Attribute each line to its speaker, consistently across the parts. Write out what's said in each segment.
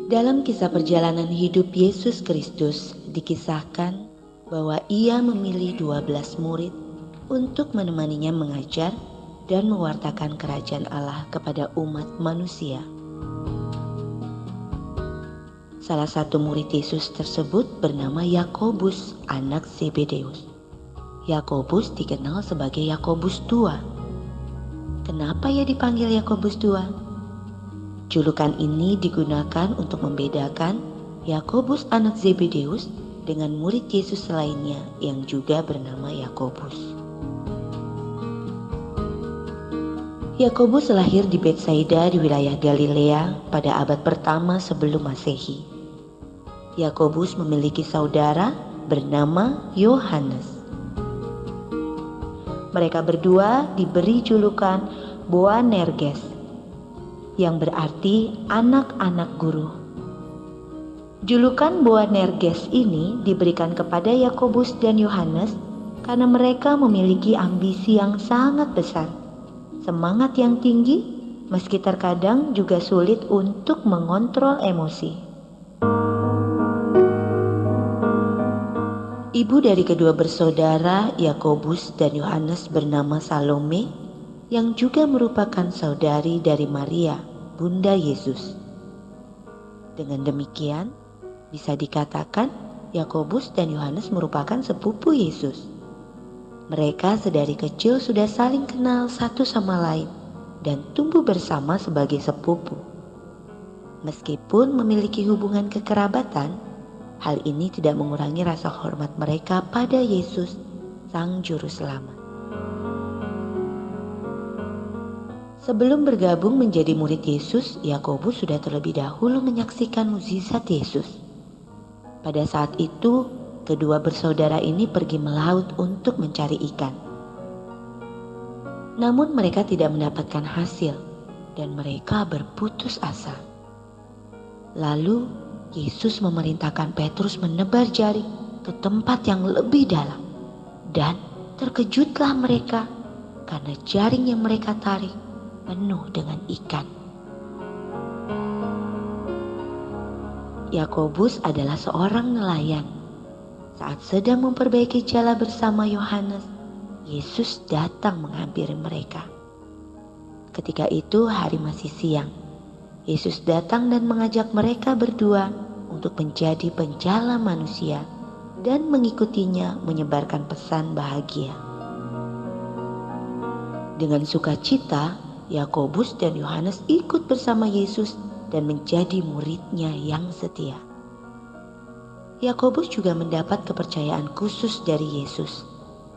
Speaker 1: Dalam kisah perjalanan hidup Yesus Kristus dikisahkan bahwa ia memilih 12 murid untuk menemaninya mengajar dan mewartakan kerajaan Allah kepada umat manusia. Salah satu murid Yesus tersebut bernama Yakobus, anak Zebedeus. Yakobus dikenal sebagai Yakobus tua. Kenapa ia dipanggil Yakobus tua? Julukan ini digunakan untuk membedakan Yakobus anak Zebedeus dengan murid Yesus lainnya yang juga bernama Yakobus. Yakobus lahir di Betsaida di wilayah Galilea pada abad pertama sebelum Masehi. Yakobus memiliki saudara bernama Yohanes. Mereka berdua diberi julukan Boanerges, yang berarti anak-anak guru. Julukan Boanerges ini diberikan kepada Yakobus dan Yohanes karena mereka memiliki ambisi yang sangat besar, semangat yang tinggi, meski terkadang juga sulit untuk mengontrol emosi. Ibu dari kedua bersaudara Yakobus dan Yohanes bernama Salome, yang juga merupakan saudari dari Maria, Bunda Yesus. Dengan demikian, bisa dikatakan Yakobus dan Yohanes merupakan sepupu Yesus. Mereka sedari kecil sudah saling kenal satu sama lain dan tumbuh bersama sebagai sepupu. Meskipun memiliki hubungan kekerabatan, hal ini tidak mengurangi rasa hormat mereka pada Yesus, Sang Juru Selamat. Sebelum bergabung menjadi murid Yesus, Yakobus sudah terlebih dahulu menyaksikan mukjizat Yesus. Pada saat itu, kedua bersaudara ini pergi melaut untuk mencari ikan. Namun mereka tidak mendapatkan hasil dan mereka berputus asa. Lalu Yesus memerintahkan Petrus menebar jaring ke tempat yang lebih dalam, dan terkejutlah mereka karena jaring yang mereka tarik penuh dengan ikan. Yakobus adalah seorang nelayan. Saat sedang memperbaiki jala bersama Yohanes, Yesus datang menghampiri mereka. Ketika itu hari masih siang. Yesus datang dan mengajak mereka berdua untuk menjadi penjala manusia dan mengikutinya menyebarkan pesan bahagia. Dengan sukacita, Yakobus dan Yohanes ikut bersama Yesus dan menjadi muridnya yang setia. Yakobus juga mendapat kepercayaan khusus dari Yesus,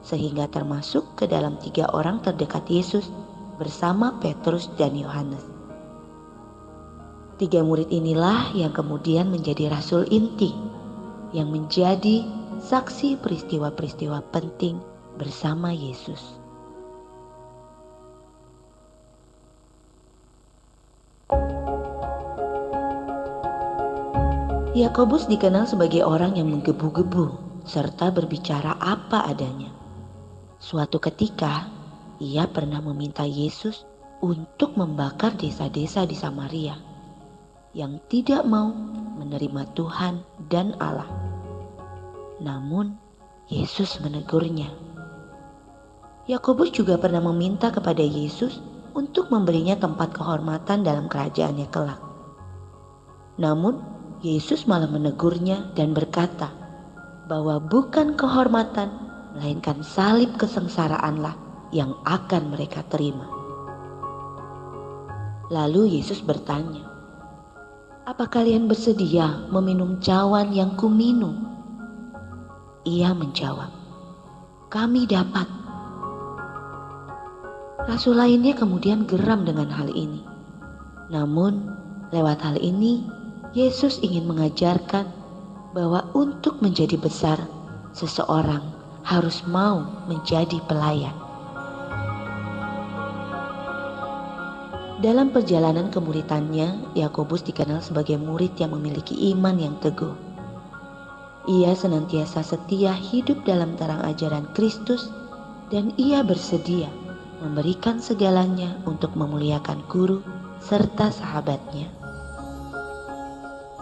Speaker 1: sehingga termasuk ke dalam 3 orang terdekat Yesus bersama Petrus dan Yohanes. 3 murid inilah yang kemudian menjadi rasul inti, yang menjadi saksi peristiwa-peristiwa penting bersama Yesus. Yakobus dikenal sebagai orang yang menggebu-gebu serta berbicara apa adanya. Suatu ketika, ia pernah meminta Yesus untuk membakar desa-desa di Samaria yang tidak mau menerima Tuhan dan Allah. Namun, Yesus menegurnya. Yakobus juga pernah meminta kepada Yesus untuk memberinya tempat kehormatan dalam kerajaannya kelak. Namun, Yesus malah menegurnya dan berkata bahwa bukan kehormatan, melainkan salib kesengsaraanlah yang akan mereka terima. Lalu Yesus bertanya, "Apa kalian bersedia meminum cawan yang kuminum?" Ia menjawab, "Kami dapat." Rasul lainnya kemudian geram dengan hal ini. Namun, lewat hal ini, Yesus ingin mengajarkan bahwa untuk menjadi besar, seseorang harus mau menjadi pelayan. Dalam perjalanan kemuridannya, Yakobus dikenal sebagai murid yang memiliki iman yang teguh. Ia senantiasa setia hidup dalam terang ajaran Kristus dan ia bersedia memberikan segalanya untuk memuliakan guru serta sahabatnya.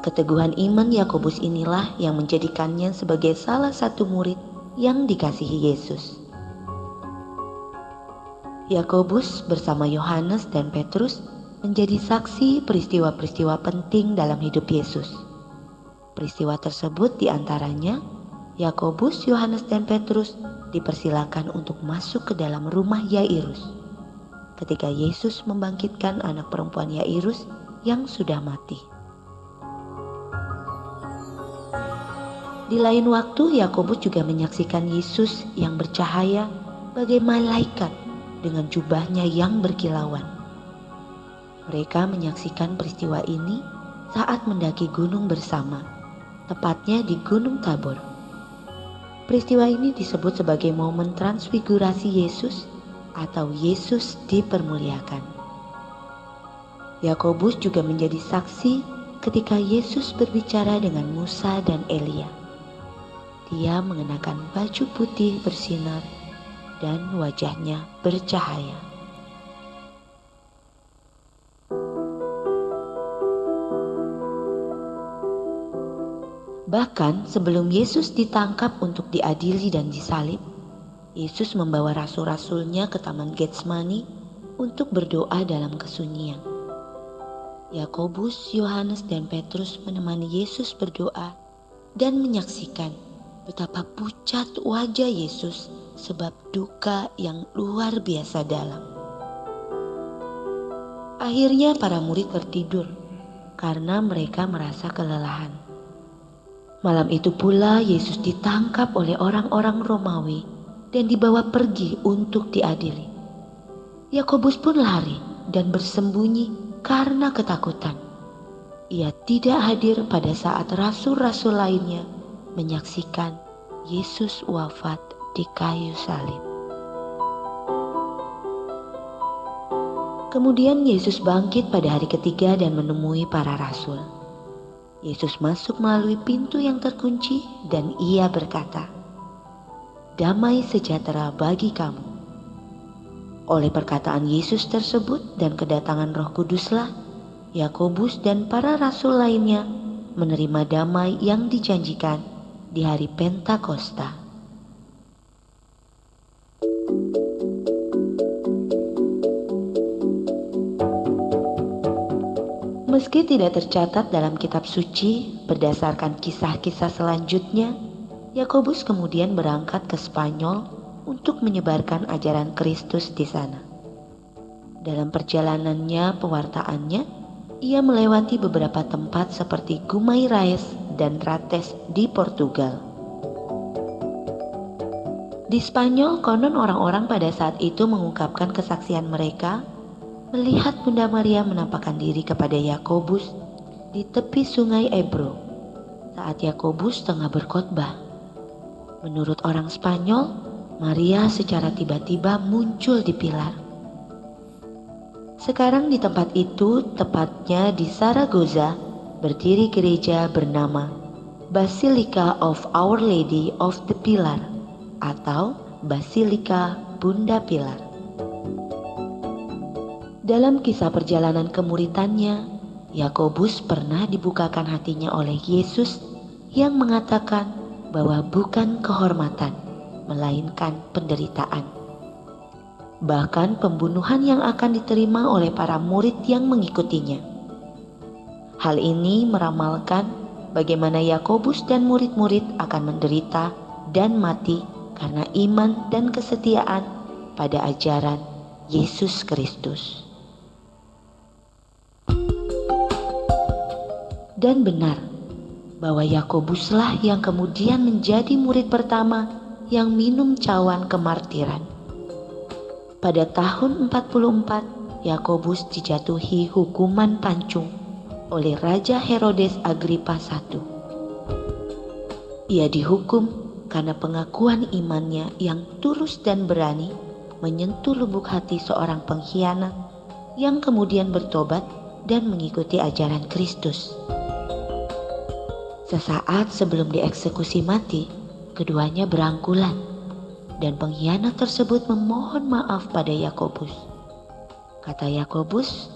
Speaker 1: Keteguhan iman Yakobus inilah yang menjadikannya sebagai salah satu murid yang dikasihi Yesus. Yakobus bersama Yohanes dan Petrus menjadi saksi peristiwa-peristiwa penting dalam hidup Yesus. Peristiwa tersebut diantaranya Yakobus, Yohanes, dan Petrus dipersilakan untuk masuk ke dalam rumah Yairus ketika Yesus membangkitkan anak perempuan Yairus yang sudah mati. Di lain waktu, Yakobus juga menyaksikan Yesus yang bercahaya bagai malaikat dengan jubahnya yang berkilauan. Mereka menyaksikan peristiwa ini saat mendaki gunung bersama, tepatnya di Gunung Tabor. Peristiwa ini disebut sebagai momen transfigurasi Yesus atau Yesus dipermuliakan. Yakobus juga menjadi saksi ketika Yesus berbicara dengan Musa dan Elia. Dia mengenakan baju putih bersinar dan wajahnya bercahaya. Bahkan sebelum Yesus ditangkap untuk diadili dan disalib, Yesus membawa rasul-rasulnya ke Taman Getsemani untuk berdoa dalam kesunyian. Yakobus, Yohanes, dan Petrus menemani Yesus berdoa dan menyaksikan betapa pucat wajah Yesus sebab duka yang luar biasa dalam. Akhirnya para murid tertidur karena mereka merasa kelelahan. Malam itu pula Yesus ditangkap oleh orang-orang Romawi dan dibawa pergi untuk diadili. Yakobus pun lari dan bersembunyi karena ketakutan. Ia tidak hadir pada saat rasul-rasul lainnya menyaksikan Yesus wafat di kayu salib. Kemudian Yesus bangkit pada hari ketiga dan menemui para rasul. Yesus masuk melalui pintu yang terkunci dan ia berkata, "Damai sejahtera bagi kamu." Oleh perkataan Yesus tersebut dan kedatangan Roh Kuduslah, Yakobus dan para rasul lainnya menerima damai yang dijanjikan di hari Pentakosta. Meski tidak tercatat dalam kitab suci, berdasarkan kisah-kisah selanjutnya, Yakobus kemudian berangkat ke Spanyol untuk menyebarkan ajaran Kristus di sana. Dalam perjalanannya pewartaannya, ia melewati beberapa tempat seperti Guimarães dan Rates di Portugal. Di Spanyol, konon orang-orang pada saat itu mengungkapkan kesaksian mereka melihat Bunda Maria menampakkan diri kepada Yakobus di tepi sungai Ebro saat Yakobus tengah berkhotbah. Menurut orang Spanyol, Maria secara tiba-tiba muncul di pilar. Sekarang di tempat itu, tepatnya di Zaragoza, berdiri gereja bernama Basilica of Our Lady of the Pilar atau Basilika Bunda Pilar. Dalam kisah perjalanan kemuritannya, Yakobus pernah dibukakan hatinya oleh Yesus yang mengatakan bahwa bukan kehormatan, melainkan penderitaan. Bahkan pembunuhan yang akan diterima oleh para murid yang mengikutinya. Hal ini meramalkan bagaimana Yakobus dan murid-murid akan menderita dan mati karena iman dan kesetiaan pada ajaran Yesus Kristus. Dan benar bahwa Yakobuslah yang kemudian menjadi murid pertama yang minum cawan kemartiran. Pada tahun 44, Yakobus dijatuhi hukuman pancung oleh Raja Herodes Agripa I. Ia dihukum karena pengakuan imannya yang tulus dan berani menyentuh lubuk hati seorang pengkhianat yang kemudian bertobat dan mengikuti ajaran Kristus. Sesaat sebelum dieksekusi mati, keduanya berangkulan dan pengkhianat tersebut memohon maaf pada Yakobus. Kata Yakobus,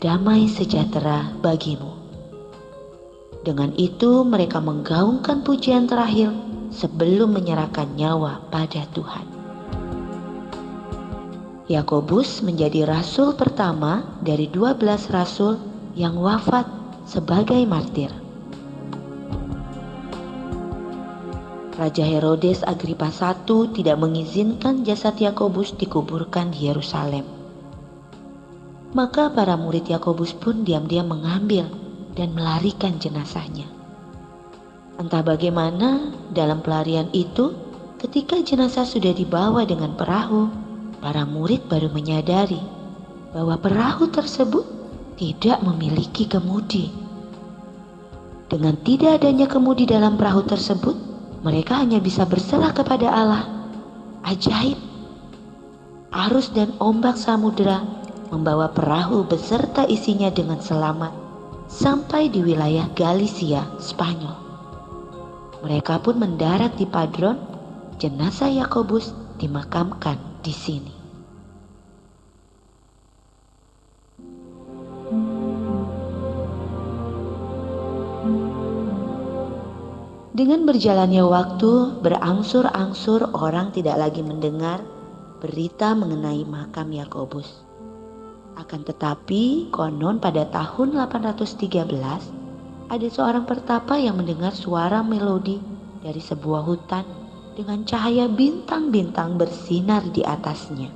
Speaker 1: "Damai sejahtera bagimu." Dengan itu mereka menggaungkan pujian terakhir sebelum menyerahkan nyawa pada Tuhan. Yakobus menjadi rasul pertama dari 12 rasul yang wafat sebagai martir. Raja Herodes Agripa I tidak mengizinkan jasad Yakobus dikuburkan di Yerusalem. Maka para murid Yakobus pun diam-diam mengambil dan melarikan jenazahnya. Entah bagaimana dalam pelarian itu, ketika jenazah sudah dibawa dengan perahu, para murid baru menyadari bahwa perahu tersebut tidak memiliki kemudi. Dengan tidak adanya kemudi dalam perahu tersebut, mereka hanya bisa berserah kepada Allah. Ajaib! Arus dan ombak samudera membawa perahu beserta isinya dengan selamat sampai di wilayah Galicia, Spanyol. Mereka pun mendarat di Padron. Jenazah Yakobus dimakamkan di sini. Dengan berjalannya waktu, berangsur-angsur orang tidak lagi mendengar berita mengenai makam Yakobus. Akan tetapi, konon pada tahun 813, ada seorang pertapa yang mendengar suara melodi dari sebuah hutan dengan cahaya bintang-bintang bersinar di atasnya.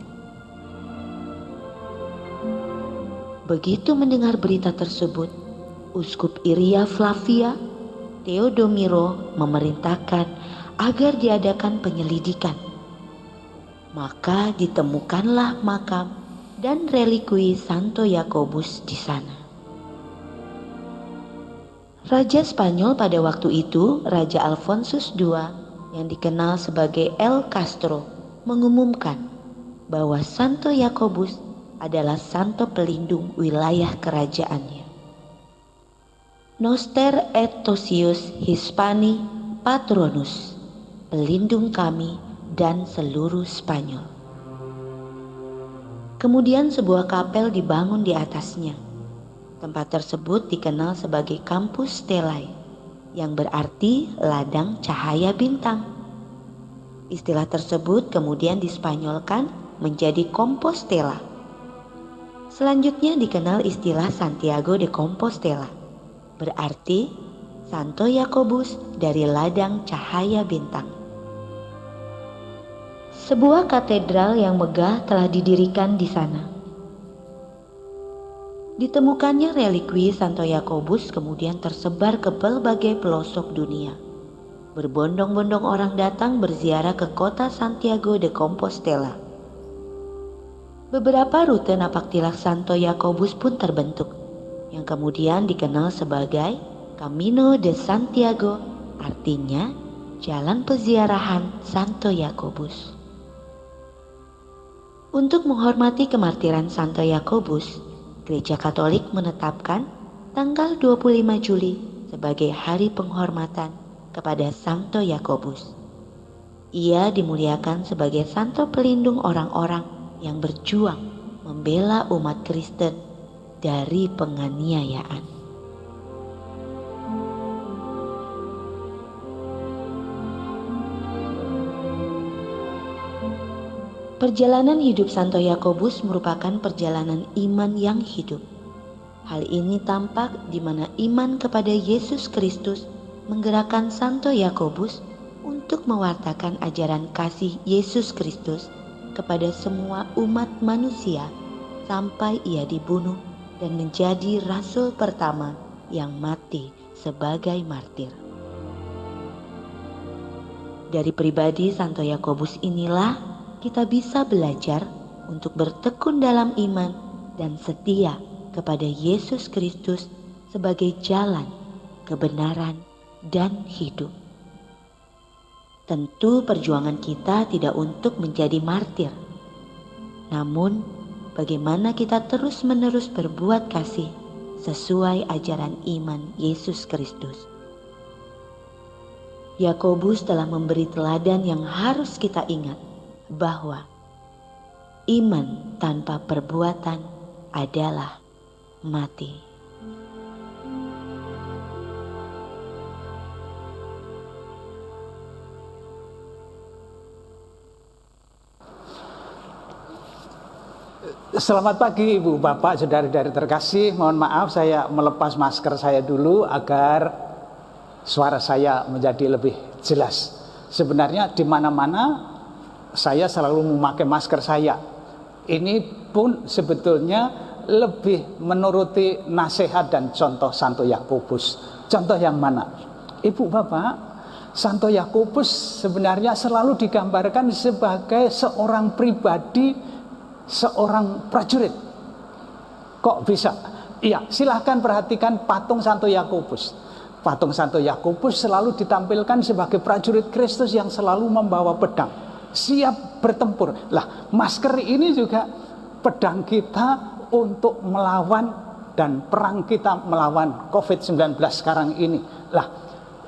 Speaker 1: Begitu mendengar berita tersebut, Uskup Iria Flavia Theodomiro memerintahkan agar diadakan penyelidikan. Maka ditemukanlah makam dan relikui Santo Yakobus di sana. Raja Spanyol pada waktu itu, Raja Alfonsus II yang dikenal sebagai El Castro, mengumumkan bahwa Santo Yakobus adalah santo pelindung wilayah kerajaannya. Noster et Tosius Hispani Patronus, pelindung kami dan seluruh Spanyol. Kemudian sebuah kapel dibangun di atasnya. Tempat tersebut dikenal sebagai Campus Stellae, yang berarti ladang cahaya bintang. Istilah tersebut kemudian dispanyolkan menjadi Compostela. Selanjutnya dikenal istilah Santiago de Compostela, berarti Santo Yakobus dari ladang cahaya bintang. Sebuah katedral yang megah telah didirikan di sana. Ditemukannya relikui Santo Yakobus kemudian tersebar ke berbagai pelosok dunia. Berbondong-bondong orang datang berziarah ke kota Santiago de Compostela. Beberapa rute napaktilas Santo Yakobus pun terbentuk, yang kemudian dikenal sebagai Camino de Santiago, artinya jalan peziarahan Santo Yakobus. Untuk menghormati kemartiran Santo Yakobus, Gereja Katolik menetapkan tanggal 25 Juli sebagai hari penghormatan kepada Santo Yakobus. Ia dimuliakan sebagai santo pelindung orang-orang yang berjuang membela umat Kristen dari penganiayaan. Perjalanan hidup Santo Yakobus merupakan perjalanan iman yang hidup. Hal ini tampak di mana iman kepada Yesus Kristus menggerakkan Santo Yakobus untuk mewartakan ajaran kasih Yesus Kristus kepada semua umat manusia sampai ia dibunuh dan menjadi rasul pertama yang mati sebagai martir. Dari pribadi Santo Yakobus inilah kita bisa belajar untuk bertekun dalam iman dan setia kepada Yesus Kristus sebagai jalan, kebenaran, dan hidup. Tentu perjuangan kita tidak untuk menjadi martir, namun bagaimana kita terus-menerus berbuat kasih sesuai ajaran iman Yesus Kristus. Yakobus telah memberi teladan yang harus kita ingat, bahwa iman tanpa perbuatan adalah mati.
Speaker 2: Selamat pagi Ibu, Bapak, saudara-saudari terkasih. Mohon maaf saya melepas masker saya dulu agar suara saya menjadi lebih jelas. Sebenarnya di mana-mana saya selalu memakai masker saya. Ini pun sebetulnya lebih menuruti nasihat dan contoh Santo Yakobus. Contoh yang mana? Ibu, Bapak, Santo Yakobus sebenarnya selalu digambarkan sebagai seorang pribadi, seorang prajurit. Kok bisa? Iya, silahkan perhatikan patung Santo Yakobus. Patung Santo Yakobus selalu ditampilkan sebagai prajurit Kristus yang selalu membawa pedang, siap bertempur. Lah, masker ini juga pedang kita untuk melawan dan perang kita melawan COVID-19 sekarang ini. Lah,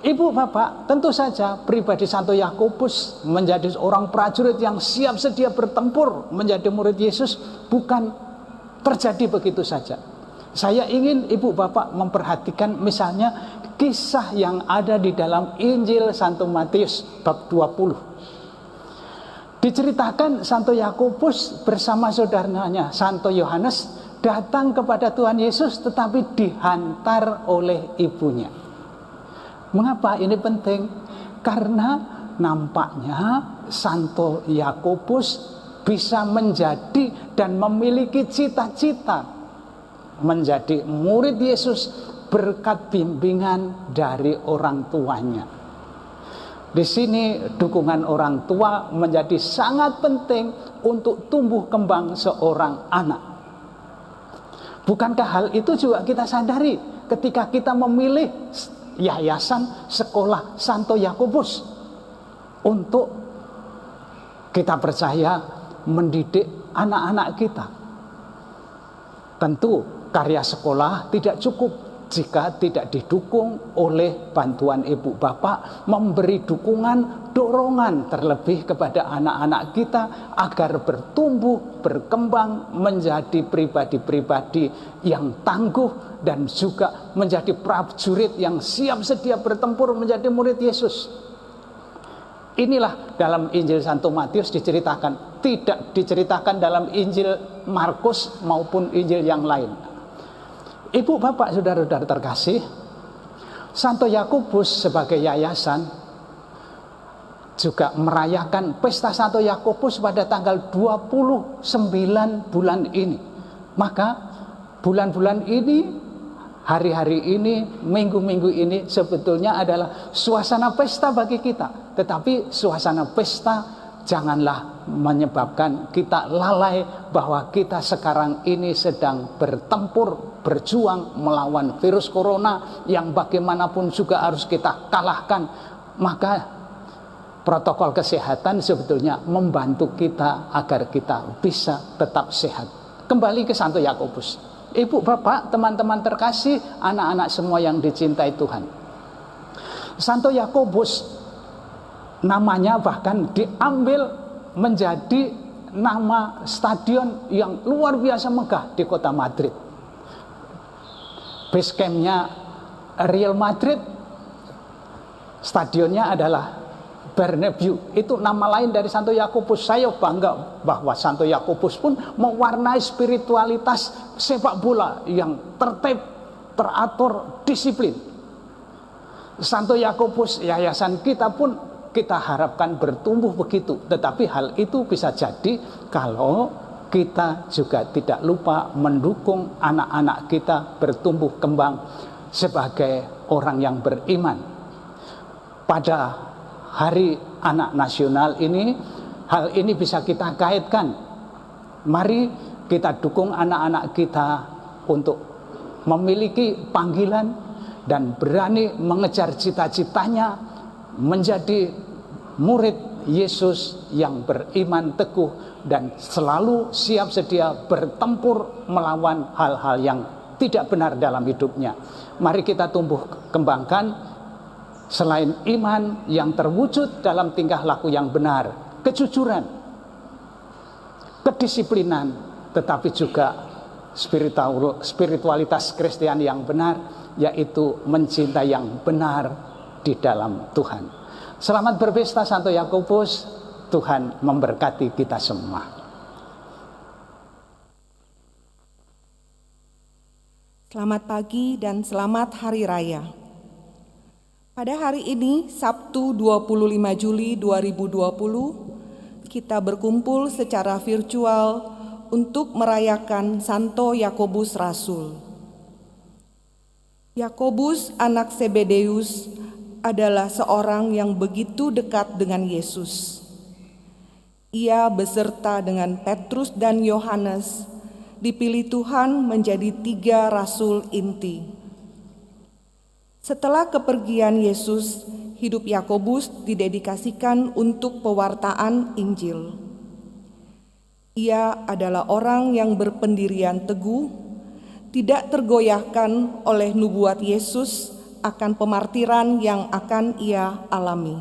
Speaker 2: Ibu, Bapak, tentu saja pribadi Santo Yakobus menjadi seorang prajurit yang siap sedia bertempur menjadi murid Yesus bukan terjadi begitu saja. Saya ingin Ibu, Bapak memperhatikan misalnya kisah yang ada di dalam Injil Santo Matius bab 20. Diceritakan Santo Yakobus bersama saudaranya Santo Yohanes datang kepada Tuhan Yesus tetapi dihantar oleh ibunya. Mengapa ini penting? Karena nampaknya Santo Yakobus bisa menjadi dan memiliki cita-cita menjadi murid Yesus berkat bimbingan dari orang tuanya. Di sini dukungan orang tua menjadi sangat penting untuk tumbuh kembang seorang anak. Bukankah hal itu juga kita sadari ketika kita memilih Yayasan Sekolah Santo Yakobus untuk kita percaya mendidik anak-anak kita? Tentu karya sekolah tidak cukup jika tidak didukung oleh bantuan ibu bapak, memberi dukungan, dorongan terlebih kepada anak-anak kita agar bertumbuh, berkembang menjadi pribadi-pribadi yang tangguh dan juga menjadi prajurit yang siap sedia bertempur menjadi murid Yesus. Inilah dalam Injil Santo Matius diceritakan, tidak diceritakan dalam Injil Markus maupun Injil yang lain. Ibu, Bapak, saudara-saudara terkasih, Santo Yakobus sebagai yayasan juga merayakan pesta Santo Yakobus pada tanggal 29 bulan ini. Maka bulan-bulan ini, hari-hari ini, minggu-minggu ini sebetulnya adalah suasana pesta bagi kita. Tetapi suasana pesta janganlah menyebabkan kita lalai bahwa kita sekarang ini sedang bertempur, berjuang melawan virus corona yang bagaimanapun juga harus kita kalahkan. Maka protokol kesehatan sebetulnya membantu kita agar kita bisa tetap sehat. Kembali ke Santo Yakobus. Ibu, Bapak, teman-teman terkasih, anak-anak semua yang dicintai Tuhan. Santo Yakobus namanya bahkan diambil menjadi nama stadion yang luar biasa megah di kota Madrid. Base campnya Real Madrid, stadionnya adalah Bernabeu. Itu nama lain dari Santo Yakobus. Saya bangga bahwa Santo Yakobus pun mewarnai spiritualitas sepak bola yang tertib, teratur, disiplin. Santo Yakobus, yayasan kita pun kita harapkan bertumbuh begitu. Tetapi hal itu bisa jadi kalau kita juga tidak lupa mendukung anak-anak kita bertumbuh kembang sebagai orang yang beriman. Pada Hari Anak Nasional ini, hal ini bisa kita kaitkan. Mari kita dukung anak-anak kita untuk memiliki panggilan dan berani mengejar cita-citanya menjadi murid Yesus yang beriman teguh dan selalu siap sedia bertempur melawan hal-hal yang tidak benar dalam hidupnya. Mari kita tumbuh kembangkan selain iman yang terwujud dalam tingkah laku yang benar, kejujuran, kedisiplinan, tetapi juga spiritualitas Kristiani yang benar, yaitu mencintai yang benar di dalam Tuhan. Selamat berpesta Santo Yakobus. Tuhan memberkati kita semua.
Speaker 3: Selamat pagi dan selamat Hari Raya. Pada hari ini, Sabtu 25 Juli 2020, kita berkumpul secara virtual untuk merayakan Santo Yakobus Rasul. Yakobus, anak Zebedeus, adalah seorang yang begitu dekat dengan Yesus. Ia beserta dengan Petrus dan Yohanes dipilih Tuhan menjadi 3 rasul inti. Setelah kepergian Yesus, hidup Yakobus didedikasikan untuk pewartaan Injil. Ia adalah orang yang berpendirian teguh, tidak tergoyahkan oleh nubuat Yesus akan pemartiran yang akan ia alami.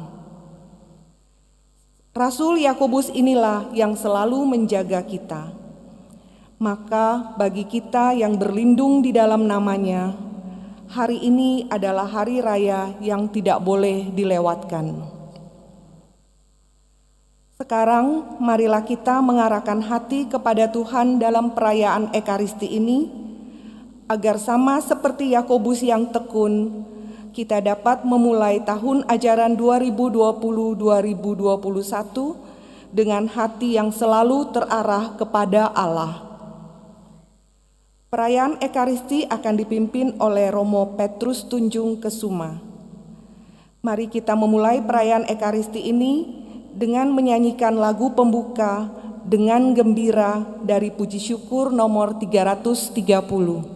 Speaker 3: Rasul Yakobus inilah yang selalu menjaga kita. Maka bagi kita yang berlindung di dalam namanya, hari ini adalah hari raya yang tidak boleh dilewatkan. Sekarang marilah kita mengarahkan hati kepada Tuhan dalam perayaan Ekaristi ini, agar sama seperti Yakobus yang tekun, kita dapat memulai tahun ajaran 2020-2021 dengan hati yang selalu terarah kepada Allah. Perayaan Ekaristi akan dipimpin oleh Romo Petrus Tunjung Kesuma. Mari kita memulai perayaan Ekaristi ini dengan menyanyikan lagu pembuka dengan gembira dari puji syukur nomor 330.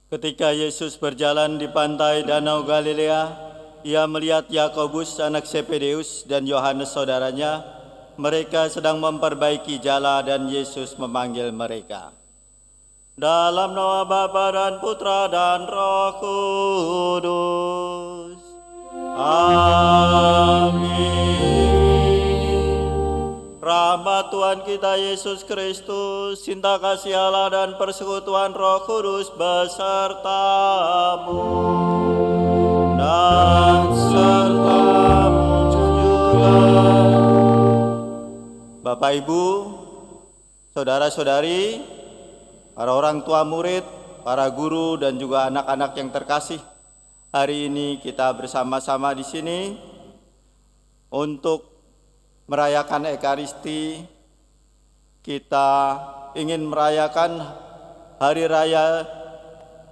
Speaker 4: Ketika Yesus berjalan di pantai Danau Galilea, ia melihat Yakobus anak Zebedeus dan Yohanes saudaranya. Mereka sedang memperbaiki jala dan Yesus memanggil mereka. Dalam nama Bapa dan Putra dan Roh Kudus. Amin. Rahmat Tuhan kita Yesus Kristus, cinta kasih Allah dan persekutuan Roh Kudus besertamu dan sertamu juga. Bapak Ibu, saudara-saudari, para orang tua murid, para guru dan juga anak-anak yang terkasih, hari ini kita bersama-sama di sini untuk merayakan Ekaristi. Kita ingin merayakan Hari Raya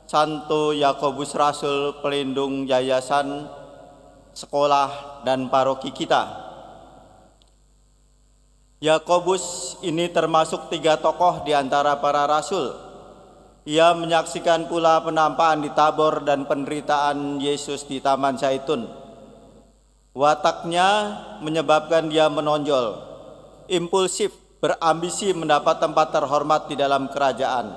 Speaker 4: Santo Yakobus Rasul, pelindung yayasan, sekolah, dan paroki kita. Yakobus ini termasuk 3 tokoh di antara para rasul. Ia menyaksikan pula penampakan di Tabor dan penderitaan Yesus di Taman Zaitun. Wataknya menyebabkan dia menonjol, impulsif, berambisi mendapat tempat terhormat di dalam kerajaan.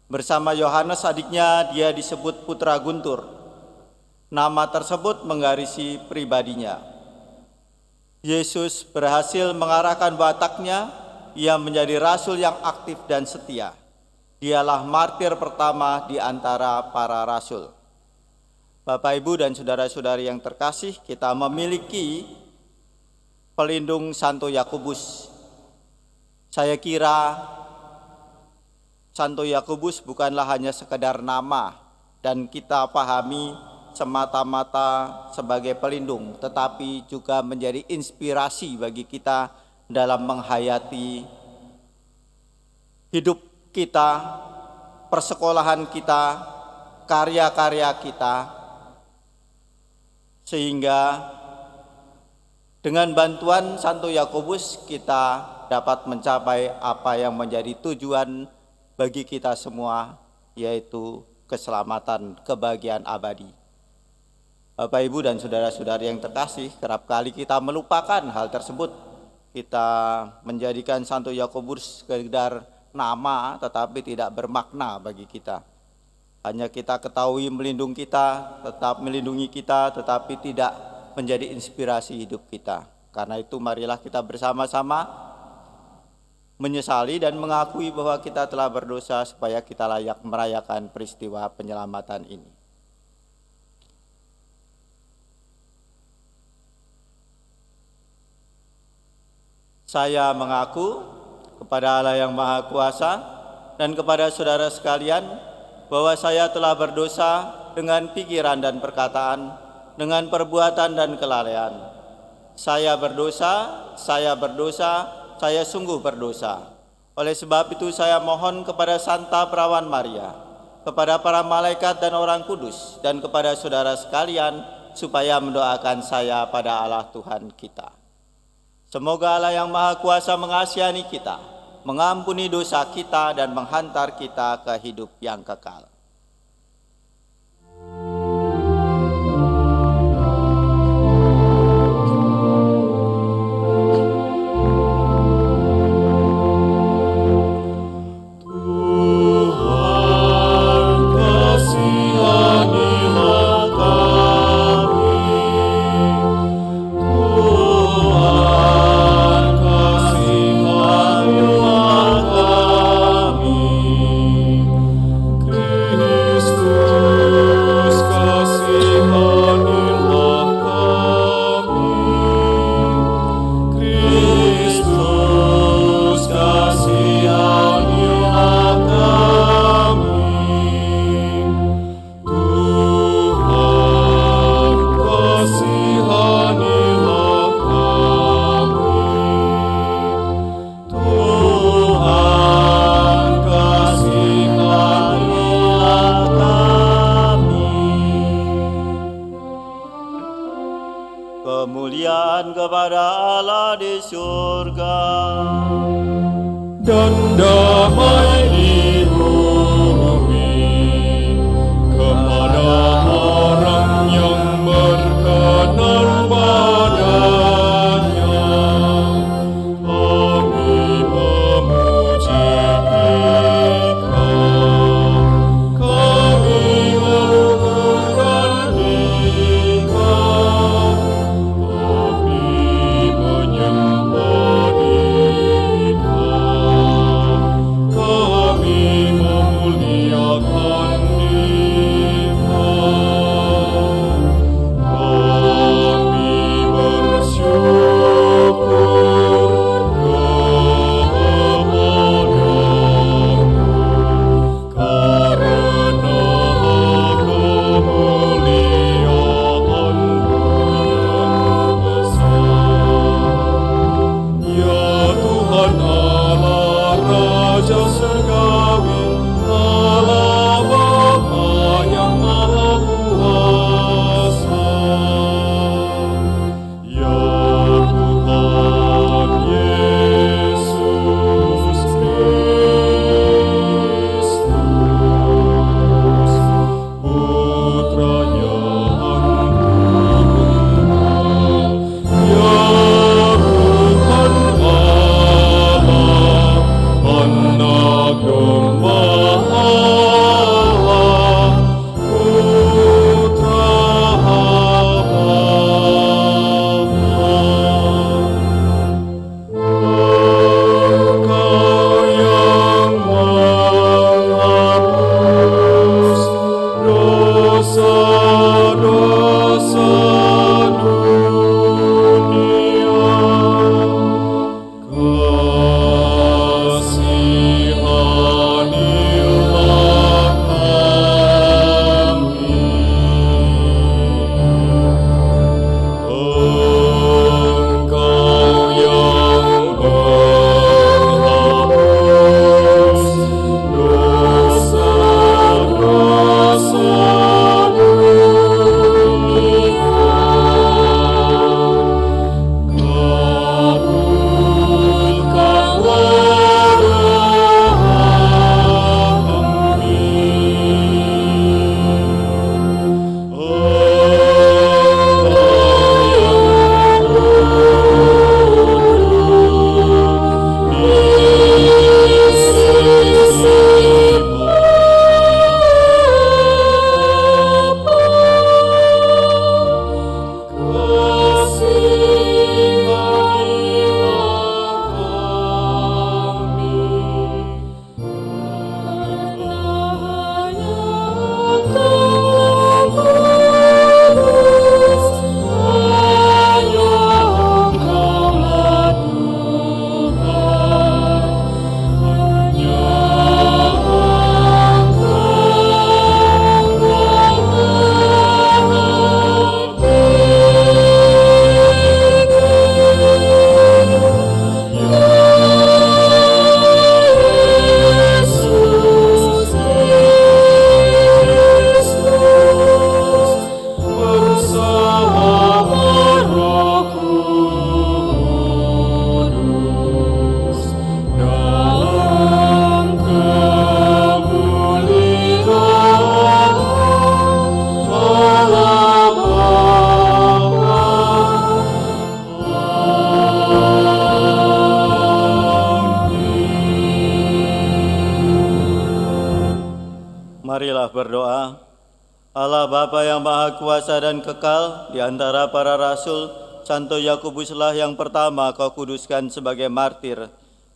Speaker 4: Bersama Yohanes adiknya, dia disebut Putra Guntur. Nama tersebut menggarisi pribadinya. Yesus berhasil mengarahkan wataknya, ia menjadi rasul yang aktif dan setia. Dialah martir pertama di antara para rasul. Bapak, Ibu, dan saudara-saudari yang terkasih, kita memiliki pelindung Santo Yakobus. Saya kira Santo Yakobus bukanlah hanya sekedar nama dan kita pahami semata-mata sebagai pelindung, tetapi juga menjadi inspirasi bagi kita dalam menghayati hidup kita, persekolahan kita, karya-karya kita, sehingga dengan bantuan Santo Yakobus kita dapat mencapai apa yang menjadi tujuan bagi kita semua, yaitu keselamatan, kebahagiaan abadi. Bapak, Ibu, dan saudara-saudari yang terkasih, kerap kali kita melupakan hal tersebut. Kita menjadikan Santo Yakobus sekedar nama tetapi tidak bermakna bagi kita. Hanya kita ketahui melindungi kita, tetap melindungi kita, tetapi tidak menjadi inspirasi hidup kita. Karena itu marilah kita bersama-sama menyesali dan mengakui bahwa kita telah berdosa supaya kita layak merayakan peristiwa penyelamatan ini. Saya mengaku kepada Allah yang Maha Kuasa dan kepada saudara sekalian bahwa saya telah berdosa dengan pikiran dan perkataan, dengan perbuatan dan kelalaian. Saya berdosa, saya sungguh berdosa. Oleh sebab itu saya mohon kepada Santa Perawan Maria, kepada para malaikat dan orang kudus, dan kepada saudara sekalian supaya mendoakan saya pada Allah Tuhan kita. Semoga Allah yang Maha Kuasa mengasihani kita, mengampuni dosa kita dan menghantar kita ke hidup yang kekal. Kemuliaan kepada Allah di surga
Speaker 5: dan damai di bumi kepada orang yang berkenan padanya. Kami memuji Engkau, kami mengucapkan Engkau, kami menyembah Engkau, kami
Speaker 4: Marilah berdoa. Allah Bapa yang Maha Kuasa dan Kekal, di antara para rasul, Santo Yakobuslah yang pertama Kau kuduskan sebagai martir.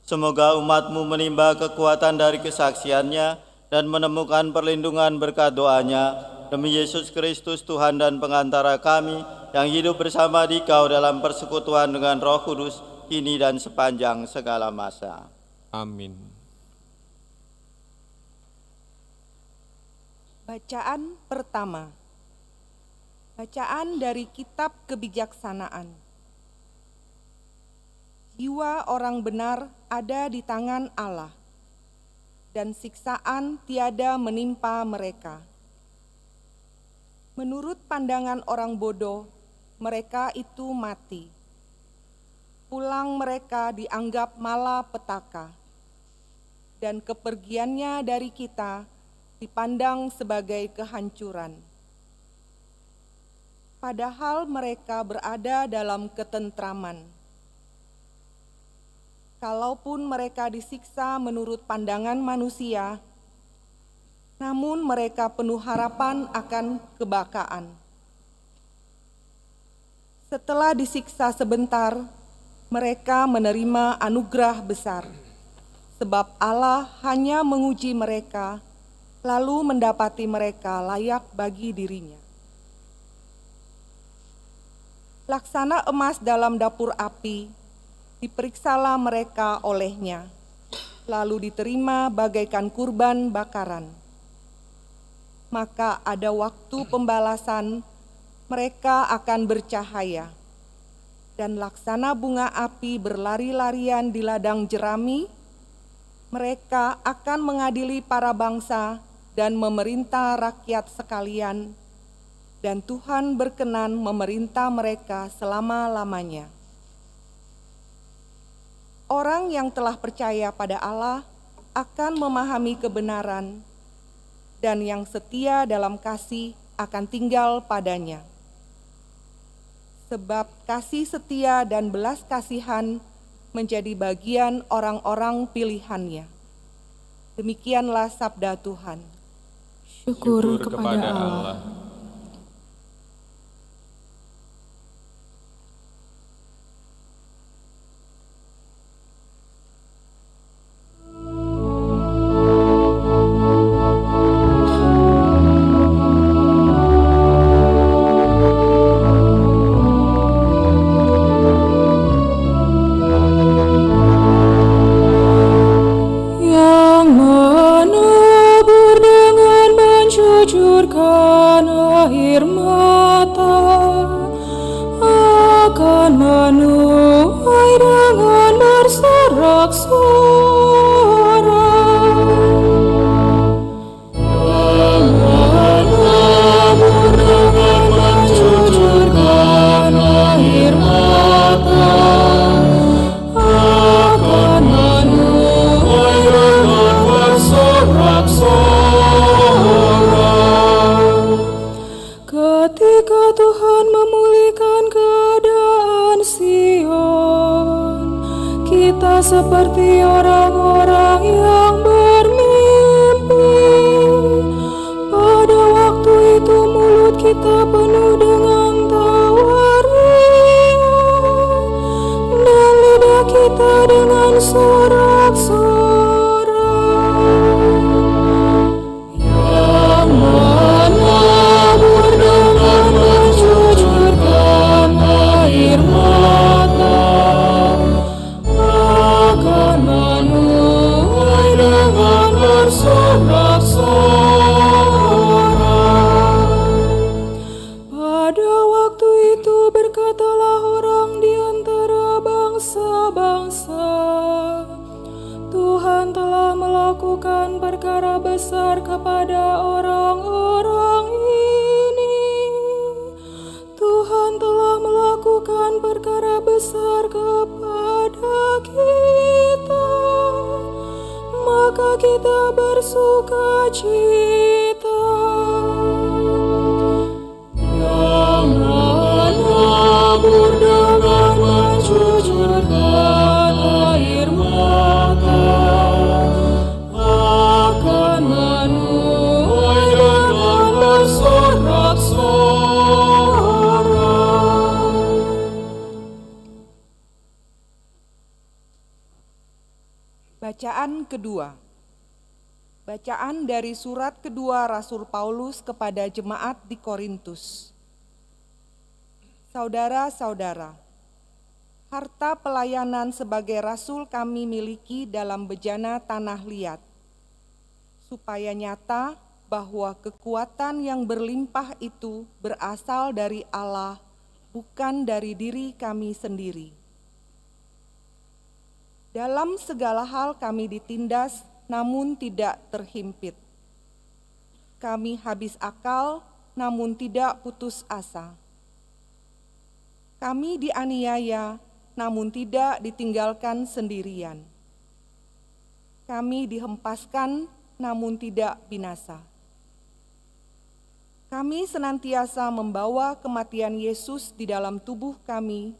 Speaker 4: Semoga umat-Mu menimba kekuatan dari kesaksiannya dan menemukan perlindungan berkat doanya. Demi Yesus Kristus Tuhan dan pengantara kami, yang hidup bersama Dikau dalam persekutuan dengan Roh Kudus, kini dan sepanjang segala masa.
Speaker 5: Amin.
Speaker 3: Bacaan pertama. Bacaan dari Kitab Kebijaksanaan. Jiwa orang benar ada di tangan Allah, dan siksaan tiada menimpa mereka. Menurut pandangan orang bodoh, mereka itu mati. Pulang mereka dianggap malapetaka, dan kepergiannya dari kita dipandang sebagai kehancuran. Padahal mereka berada dalam ketentraman. Kalaupun mereka disiksa menurut pandangan manusia, namun mereka penuh harapan akan kebakaan. Setelah disiksa sebentar, mereka menerima anugerah besar, sebab Allah hanya menguji mereka, lalu mendapati mereka layak bagi dirinya. Laksana emas dalam dapur api, diperiksalah mereka olehnya, lalu diterima bagaikan kurban bakaran. Maka ada waktu pembalasan, mereka akan bercahaya, dan laksana bunga api berlari-larian di ladang jerami, mereka akan mengadili para bangsa dan memerintah rakyat sekalian, dan Tuhan berkenan memerintah mereka selama-lamanya. Orang yang telah percaya pada Allah akan memahami kebenaran, dan yang setia dalam kasih akan tinggal padanya. Sebab kasih setia dan belas kasihan menjadi bagian orang-orang pilihannya. Demikianlah sabda Tuhan.
Speaker 5: Syukur kepada Allah.
Speaker 6: Seperti orang-orang yang bermimpi. Pada waktu itu mulut kita penuh dengan tawa riang, dan lidah kita dengan sorak-sorai. Yang menabur dengan mencucurkan air mata, menuai dengan bersorak-sorai. Pada waktu itu berkatalah orang di antara bangsa-bangsa, Tuhan telah melakukan perkara besar kepada orang-orang ini. Tuhan telah melakukan perkara besar kepada kita, maka kita bersuka cita. Yang menabur dengan mencucurkan air mata akan menuai
Speaker 3: Bacaan kedua. Bacaan dari surat kedua Rasul Paulus kepada jemaat di Korintus. Saudara-saudara, harta pelayanan sebagai rasul kami miliki dalam bejana tanah liat, supaya nyata bahwa kekuatan yang berlimpah itu berasal dari Allah, bukan dari diri kami sendiri. Dalam segala hal kami ditindas, namun tidak terhimpit. Kami habis akal, namun tidak putus asa. Kami dianiaya, namun tidak ditinggalkan sendirian. Kami dihempaskan, namun tidak binasa. Kami senantiasa membawa kematian Yesus di dalam tubuh kami,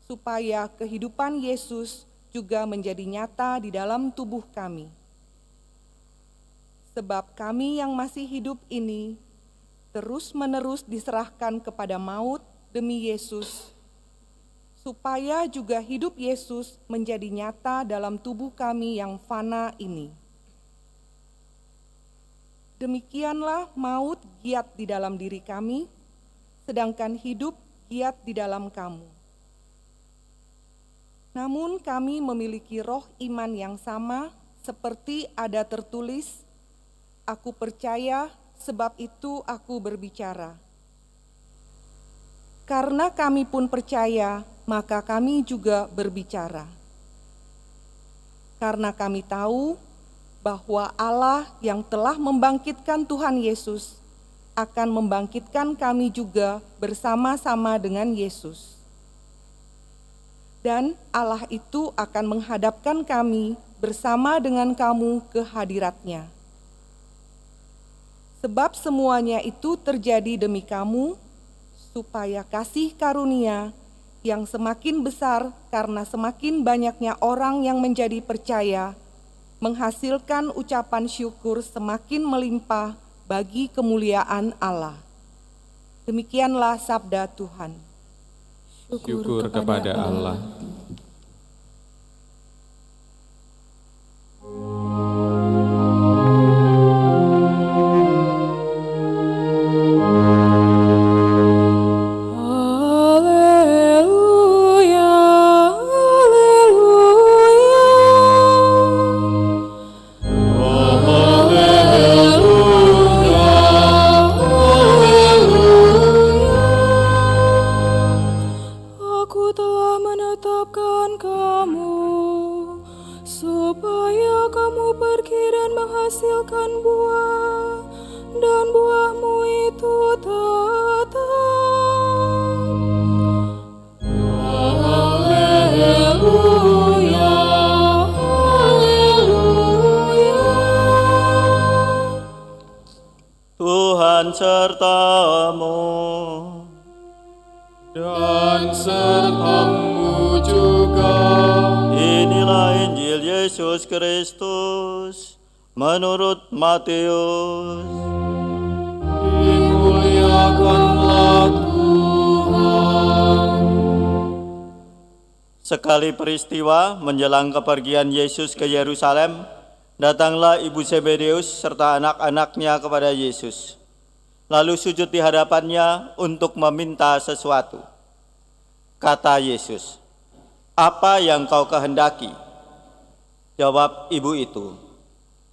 Speaker 3: supaya kehidupan Yesus juga menjadi nyata di dalam tubuh kami. Sebab kami yang masih hidup ini terus-menerus diserahkan kepada maut demi Yesus, supaya juga hidup Yesus menjadi nyata dalam tubuh kami yang fana ini. Demikianlah maut giat di dalam diri kami, sedangkan hidup giat di dalam kamu. Namun kami memiliki roh iman yang sama, seperti ada tertulis, "Aku percaya, sebab itu aku berbicara." Karena kami pun percaya, maka kami juga berbicara. Karena kami tahu bahwa Allah yang telah membangkitkan Tuhan Yesus akan membangkitkan kami juga bersama-sama dengan Yesus. Dan Allah itu akan menghadapkan kami bersama dengan kamu ke hadirat-Nya. Sebab semuanya itu terjadi demi kamu, supaya kasih karunia yang semakin besar karena semakin banyaknya orang yang menjadi percaya, menghasilkan ucapan syukur semakin melimpah bagi kemuliaan Allah. Demikianlah sabda Tuhan.
Speaker 5: Syukur kepada Allah.
Speaker 6: Haleluya, Aku telah menetapkan kamu, supaya kamu pergi dan menghasilkan buah, dan buahmu itu tetap. Haleluya, haleluya.
Speaker 4: Tuhan sertamu.
Speaker 5: Dan sertamu juga.
Speaker 4: Inilah Injil Yesus Kristus menurut Matius.
Speaker 5: Dimuliakanlah Tuhan.
Speaker 4: Sekali peristiwa menjelang kepergian Yesus ke Yerusalem, datanglah ibu Zebedeus serta anak-anaknya kepada Yesus. Lalu sujud di hadapannya untuk meminta sesuatu. Kata Yesus, "Apa yang kau kehendaki?" Jawab ibu itu,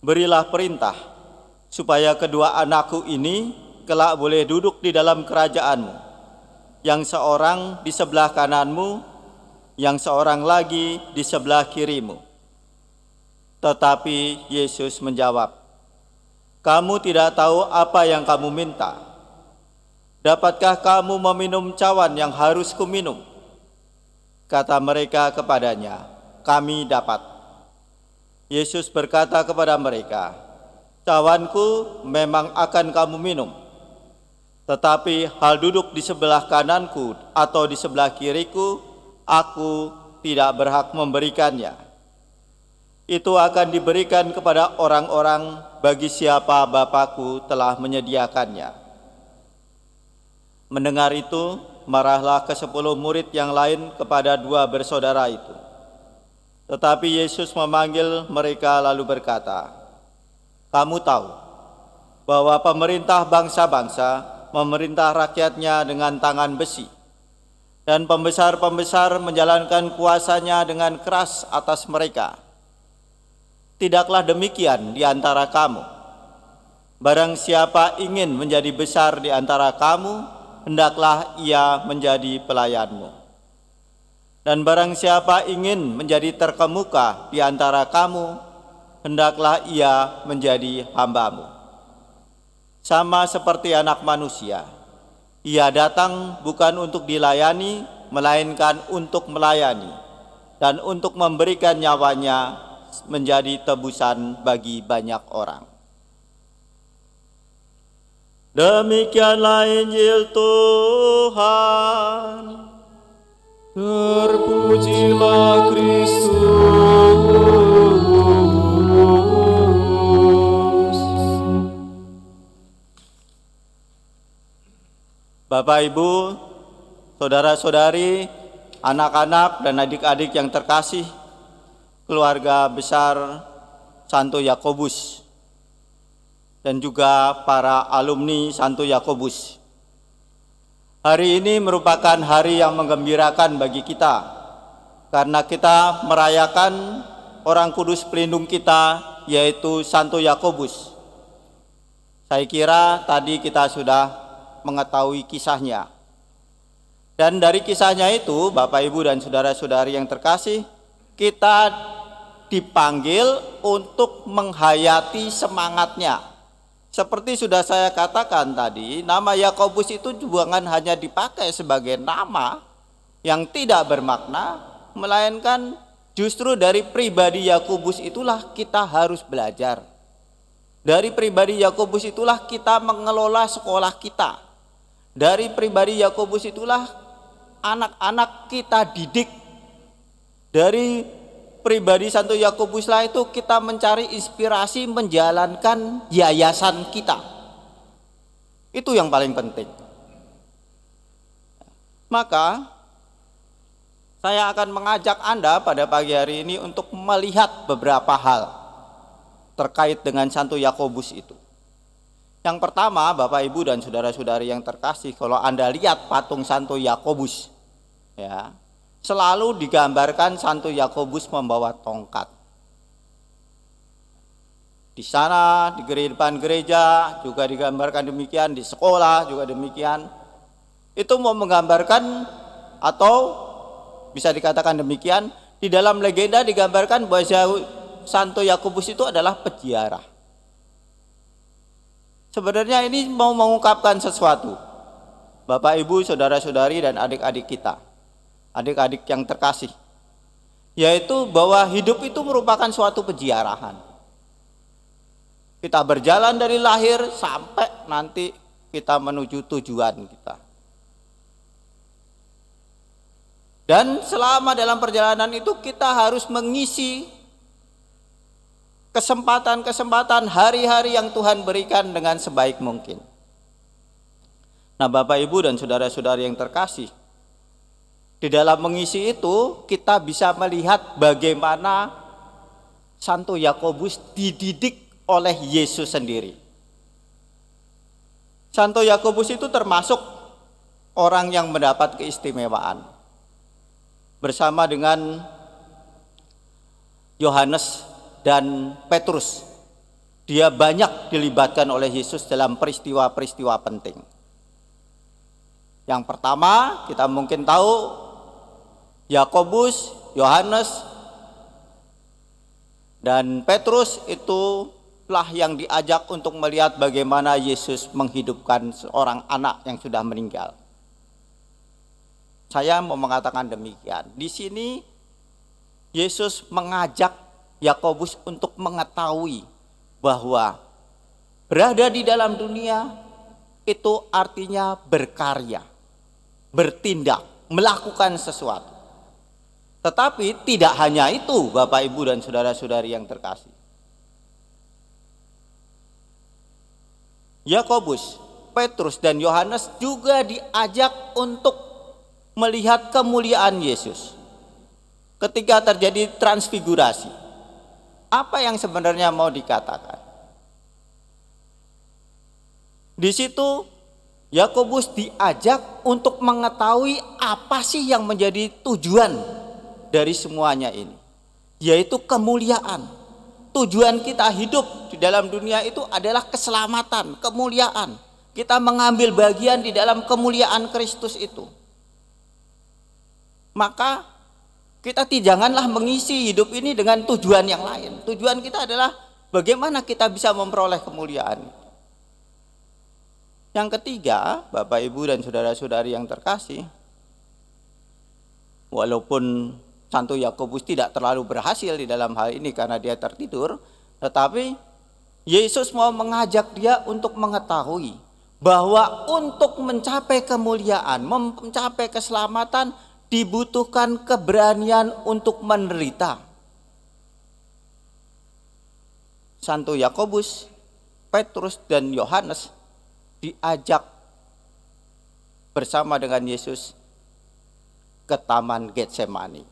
Speaker 4: "Berilah perintah, supaya kedua anakku ini kelak boleh duduk di dalam kerajaanmu, yang seorang di sebelah kananmu, yang seorang lagi di sebelah kirimu." Tetapi Yesus menjawab, "Kamu tidak tahu apa yang kamu minta. Dapatkah kamu meminum cawan yang harus kuminum?" Kata mereka kepadanya, "Kami dapat." Yesus berkata kepada mereka, "Cawanku memang akan kamu minum, tetapi hal duduk di sebelah kananku atau di sebelah kiriku, aku tidak berhak memberikannya. Itu akan diberikan kepada orang-orang bagi siapa Bapakku telah menyediakannya." Mendengar itu, marahlah ke-10 murid yang lain kepada 2 bersaudara itu. Tetapi Yesus memanggil mereka lalu berkata, "Kamu tahu bahwa pemerintah bangsa-bangsa memerintah rakyatnya dengan tangan besi, dan pembesar-pembesar menjalankan kuasanya dengan keras atas mereka. Tidaklah demikian di antara kamu. Barang siapa ingin menjadi besar di antara kamu, hendaklah ia menjadi pelayanmu. Dan barang siapa ingin menjadi terkemuka di antara kamu, hendaklah ia menjadi hambamu. Sama seperti Anak Manusia, ia datang bukan untuk dilayani, melainkan untuk melayani, dan untuk memberikan nyawanya menjadi tebusan bagi banyak orang." Demikianlah Injil Tuhan.
Speaker 5: Terpujilah Kristus.
Speaker 4: Bapak, Ibu, saudara-saudari, anak-anak dan adik-adik yang terkasih, keluarga besar Santo Yakobus, dan juga para alumni Santo Yakobus. Hari ini merupakan hari yang menggembirakan bagi kita, karena kita merayakan orang kudus pelindung kita, yaitu Santo Yakobus. Saya kira tadi kita sudah mengetahui kisahnya. Dan dari kisahnya itu, Bapak, Ibu, dan saudara-saudari yang terkasih, kita dipanggil untuk menghayati semangatnya. Seperti sudah saya katakan tadi, nama Yakobus itu bukan hanya dipakai sebagai nama yang tidak bermakna, melainkan justru dari pribadi Yakobus itulah kita harus belajar. Dari pribadi Yakobus itulah kita mengelola sekolah kita. Dari pribadi Yakobus itulah anak-anak kita didik. Dari pribadi Santo Yakobuslah itu kita mencari inspirasi menjalankan yayasan kita. Itu yang paling penting. Maka saya akan mengajak Anda pada pagi hari ini untuk melihat beberapa hal terkait dengan Santo Yakobus itu. Yang pertama, Bapak, Ibu, dan saudara-saudari yang terkasih, kalau Anda lihat patung Santo Yakobus, ya, selalu digambarkan Santo Yakobus membawa tongkat. Di sana, di depan gereja juga digambarkan demikian, di sekolah juga demikian. Itu mau menggambarkan, atau bisa dikatakan demikian, di dalam legenda digambarkan bahwa Santo Yakobus itu adalah peziarah. Sebenarnya ini mau mengungkapkan sesuatu, Bapak, Ibu, saudara-saudari, dan adik-adik kita, adik-adik yang terkasih, yaitu bahwa hidup itu merupakan suatu peziarahan. Kita berjalan dari lahir sampai nanti kita menuju tujuan kita. Dan selama dalam perjalanan itu kita harus mengisi kesempatan-kesempatan hari-hari yang Tuhan berikan dengan sebaik mungkin. Nah, Bapak, Ibu, dan saudara-saudari yang terkasih, di dalam mengisi itu kita bisa melihat bagaimana Santo Yakobus dididik oleh Yesus sendiri. Santo Yakobus itu termasuk orang yang mendapat keistimewaan. Bersama dengan Yohanes dan Petrus, dia banyak dilibatkan oleh Yesus dalam peristiwa-peristiwa penting. Yang pertama, kita mungkin tahu Yakobus, Yohanes, dan Petrus itulah yang diajak untuk melihat bagaimana Yesus menghidupkan seorang anak yang sudah meninggal. Saya mau mengatakan demikian. Di sini Yesus mengajak Yakobus untuk mengetahui bahwa berada di dalam dunia itu artinya berkarya, bertindak, melakukan sesuatu. Tetapi tidak hanya itu, Bapak, Ibu, dan saudara-saudari yang terkasih. Yakobus, Petrus, dan Yohanes juga diajak untuk melihat kemuliaan Yesus. ketika terjadi transfigurasi, apa yang sebenarnya mau dikatakan? Di situ Yakobus diajak untuk mengetahui apa sih yang menjadi tujuan dari semuanya ini, yaitu kemuliaan. Tujuan kita hidup di dalam dunia itu adalah keselamatan, kemuliaan. Kita mengambil bagian di dalam kemuliaan Kristus itu. Maka kita janganlah mengisi hidup ini dengan tujuan yang lain. Tujuan kita adalah bagaimana kita bisa memperoleh kemuliaan. Yang ketiga, Bapak, Ibu, dan saudara-saudari yang terkasih, walaupun Santo Yakobus tidak terlalu berhasil di dalam hal ini karena dia tertidur, tetapi Yesus mau mengajak dia untuk mengetahui bahwa untuk mencapai kemuliaan, mencapai keselamatan, dibutuhkan keberanian untuk menderita. Santo Yakobus, Petrus, dan Yohanes diajak bersama dengan Yesus ke Taman Getsemani.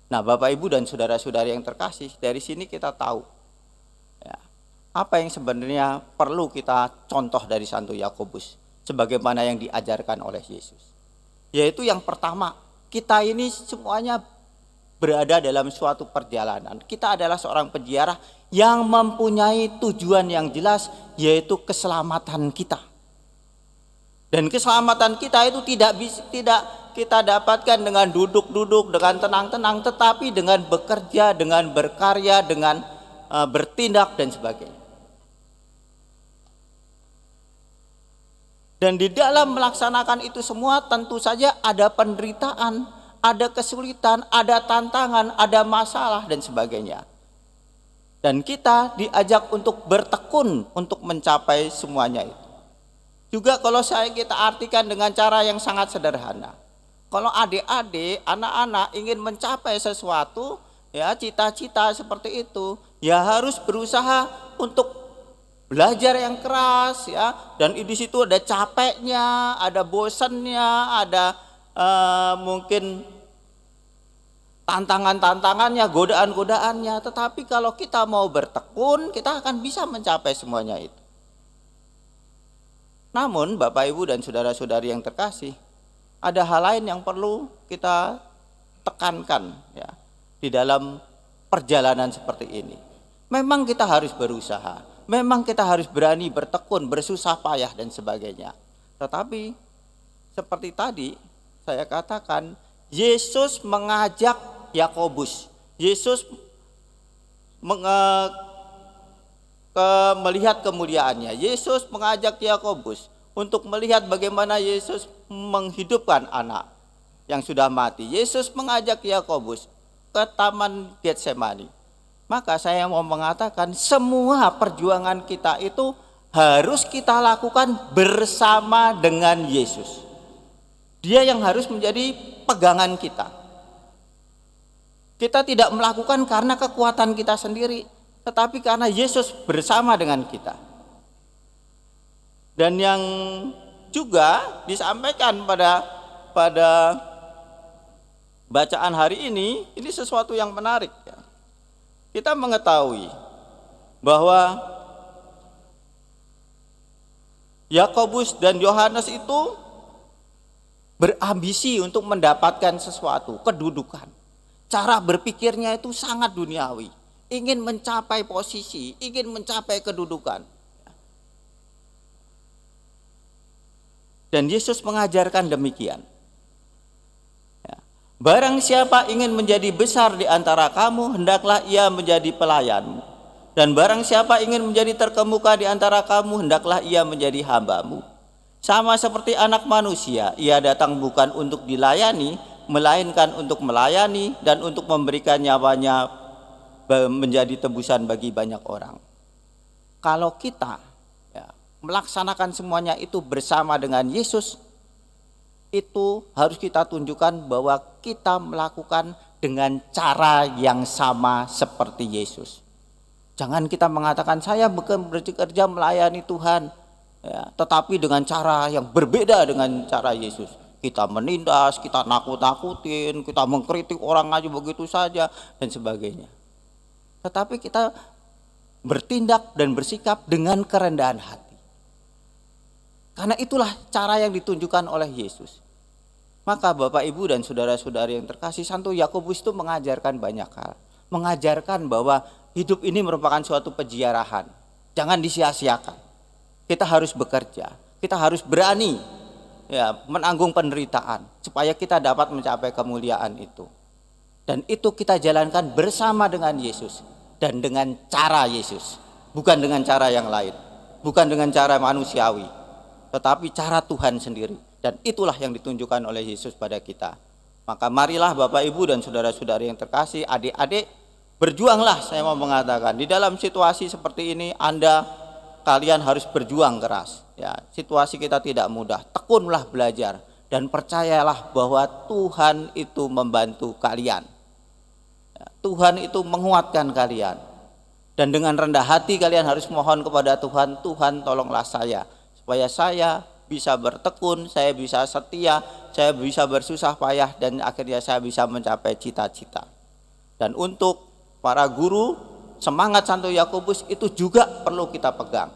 Speaker 4: Nah, Bapak, Ibu, dan saudara-saudari yang terkasih, dari sini kita tahu ya, apa yang sebenarnya perlu kita contoh dari Santo Yakobus sebagaimana yang diajarkan oleh Yesus. Yaitu yang pertama, kita ini semuanya berada dalam suatu perjalanan. Kita adalah seorang peziarah yang mempunyai tujuan yang jelas, yaitu keselamatan kita. Dan keselamatan kita itu tidak kita dapatkan dengan duduk-duduk, dengan tenang-tenang, tetapi dengan bekerja, dengan berkarya, dengan bertindak dan sebagainya. Dan di dalam melaksanakan itu semua tentu saja ada penderitaan, ada kesulitan, ada tantangan, ada masalah dan sebagainya. Dan kita diajak untuk bertekun untuk mencapai semuanya itu. Juga kalau kita artikan dengan cara yang sangat sederhana. Kalau adik-adik, anak-anak ingin mencapai sesuatu, ya cita-cita seperti itu, ya harus berusaha untuk belajar yang keras, ya. Dan di situ ada capeknya, ada bosannya, ada mungkin tantangan-tantangannya, godaan-godaannya. Tetapi kalau kita mau bertekun, kita akan bisa mencapai semuanya itu. Namun Bapak, Ibu, dan saudara-saudari yang terkasih, ada hal lain yang perlu kita tekankan ya di dalam perjalanan seperti ini. Memang kita harus berusaha, memang kita harus berani bertekun, bersusah payah dan sebagainya. Tetapi seperti tadi saya katakan, Yesus mengajak Yakobus. Yesus melihat kemuliaannya. Yesus mengajak Yakobus untuk melihat bagaimana Yesus menghidupkan anak yang sudah mati. Yesus mengajak Yakobus ke Taman Getsemani. Maka saya mau mengatakan semua perjuangan kita itu harus kita lakukan bersama dengan Yesus. Dia yang harus menjadi pegangan kita. Kita tidak melakukan karena kekuatan kita sendiri, tetapi karena Yesus bersama dengan kita. Dan yang juga disampaikan pada bacaan hari ini sesuatu yang menarik ya. Kita mengetahui bahwa Yakobus dan Yohanes itu berambisi untuk mendapatkan sesuatu, kedudukan. Cara berpikirnya itu sangat duniawi, ingin mencapai posisi, ingin mencapai kedudukan. Dan Yesus mengajarkan demikian. Ya. Barang siapa ingin menjadi besar di antara kamu, hendaklah ia menjadi pelayanmu. Dan barang siapa ingin menjadi terkemuka di antara kamu, hendaklah ia menjadi hambamu. Sama seperti anak manusia, ia datang bukan untuk dilayani, melainkan untuk melayani dan untuk memberikan nyawanya menjadi tebusan bagi banyak orang. Kalau kita melaksanakan semuanya itu bersama dengan Yesus, itu harus kita tunjukkan bahwa kita melakukan dengan cara yang sama seperti Yesus. Jangan kita mengatakan saya bekerja melayani Tuhan, ya, tetapi dengan cara yang berbeda dengan cara Yesus.
Speaker 7: kita menindas, kita nakut-nakutin, kita mengkritik orang aja begitu saja dan sebagainya. Tetapi kita bertindak dan bersikap dengan kerendahan hati. Karena itulah cara yang ditunjukkan oleh Yesus. Maka Bapak Ibu dan saudara-saudari yang terkasih, Santo Yakobus itu mengajarkan banyak hal. Mengajarkan bahwa hidup ini merupakan suatu peziarahan. Jangan disia-siakan. Kita harus bekerja, kita harus berani menanggung penderitaan supaya kita dapat mencapai kemuliaan itu. Dan itu kita jalankan bersama dengan Yesus dan dengan cara Yesus, bukan dengan cara yang lain, bukan dengan cara manusiawi, tetapi cara Tuhan sendiri. Dan itulah yang ditunjukkan oleh Yesus pada kita. Maka marilah Bapak Ibu dan saudara-saudari yang terkasih, adik-adik, berjuanglah. Saya mau mengatakan di dalam situasi seperti ini kalian harus berjuang keras. Ya, situasi kita tidak mudah. Tekunlah belajar dan percayalah bahwa Tuhan itu membantu kalian. Ya, Tuhan itu menguatkan kalian. Dan dengan rendah hati kalian harus mohon kepada Tuhan, Tuhan tolonglah saya supaya saya bisa bertekun, saya bisa setia, saya bisa bersusah payah, dan akhirnya saya bisa mencapai cita-cita. Dan untuk para guru, semangat Santo Yakobus itu juga perlu kita pegang.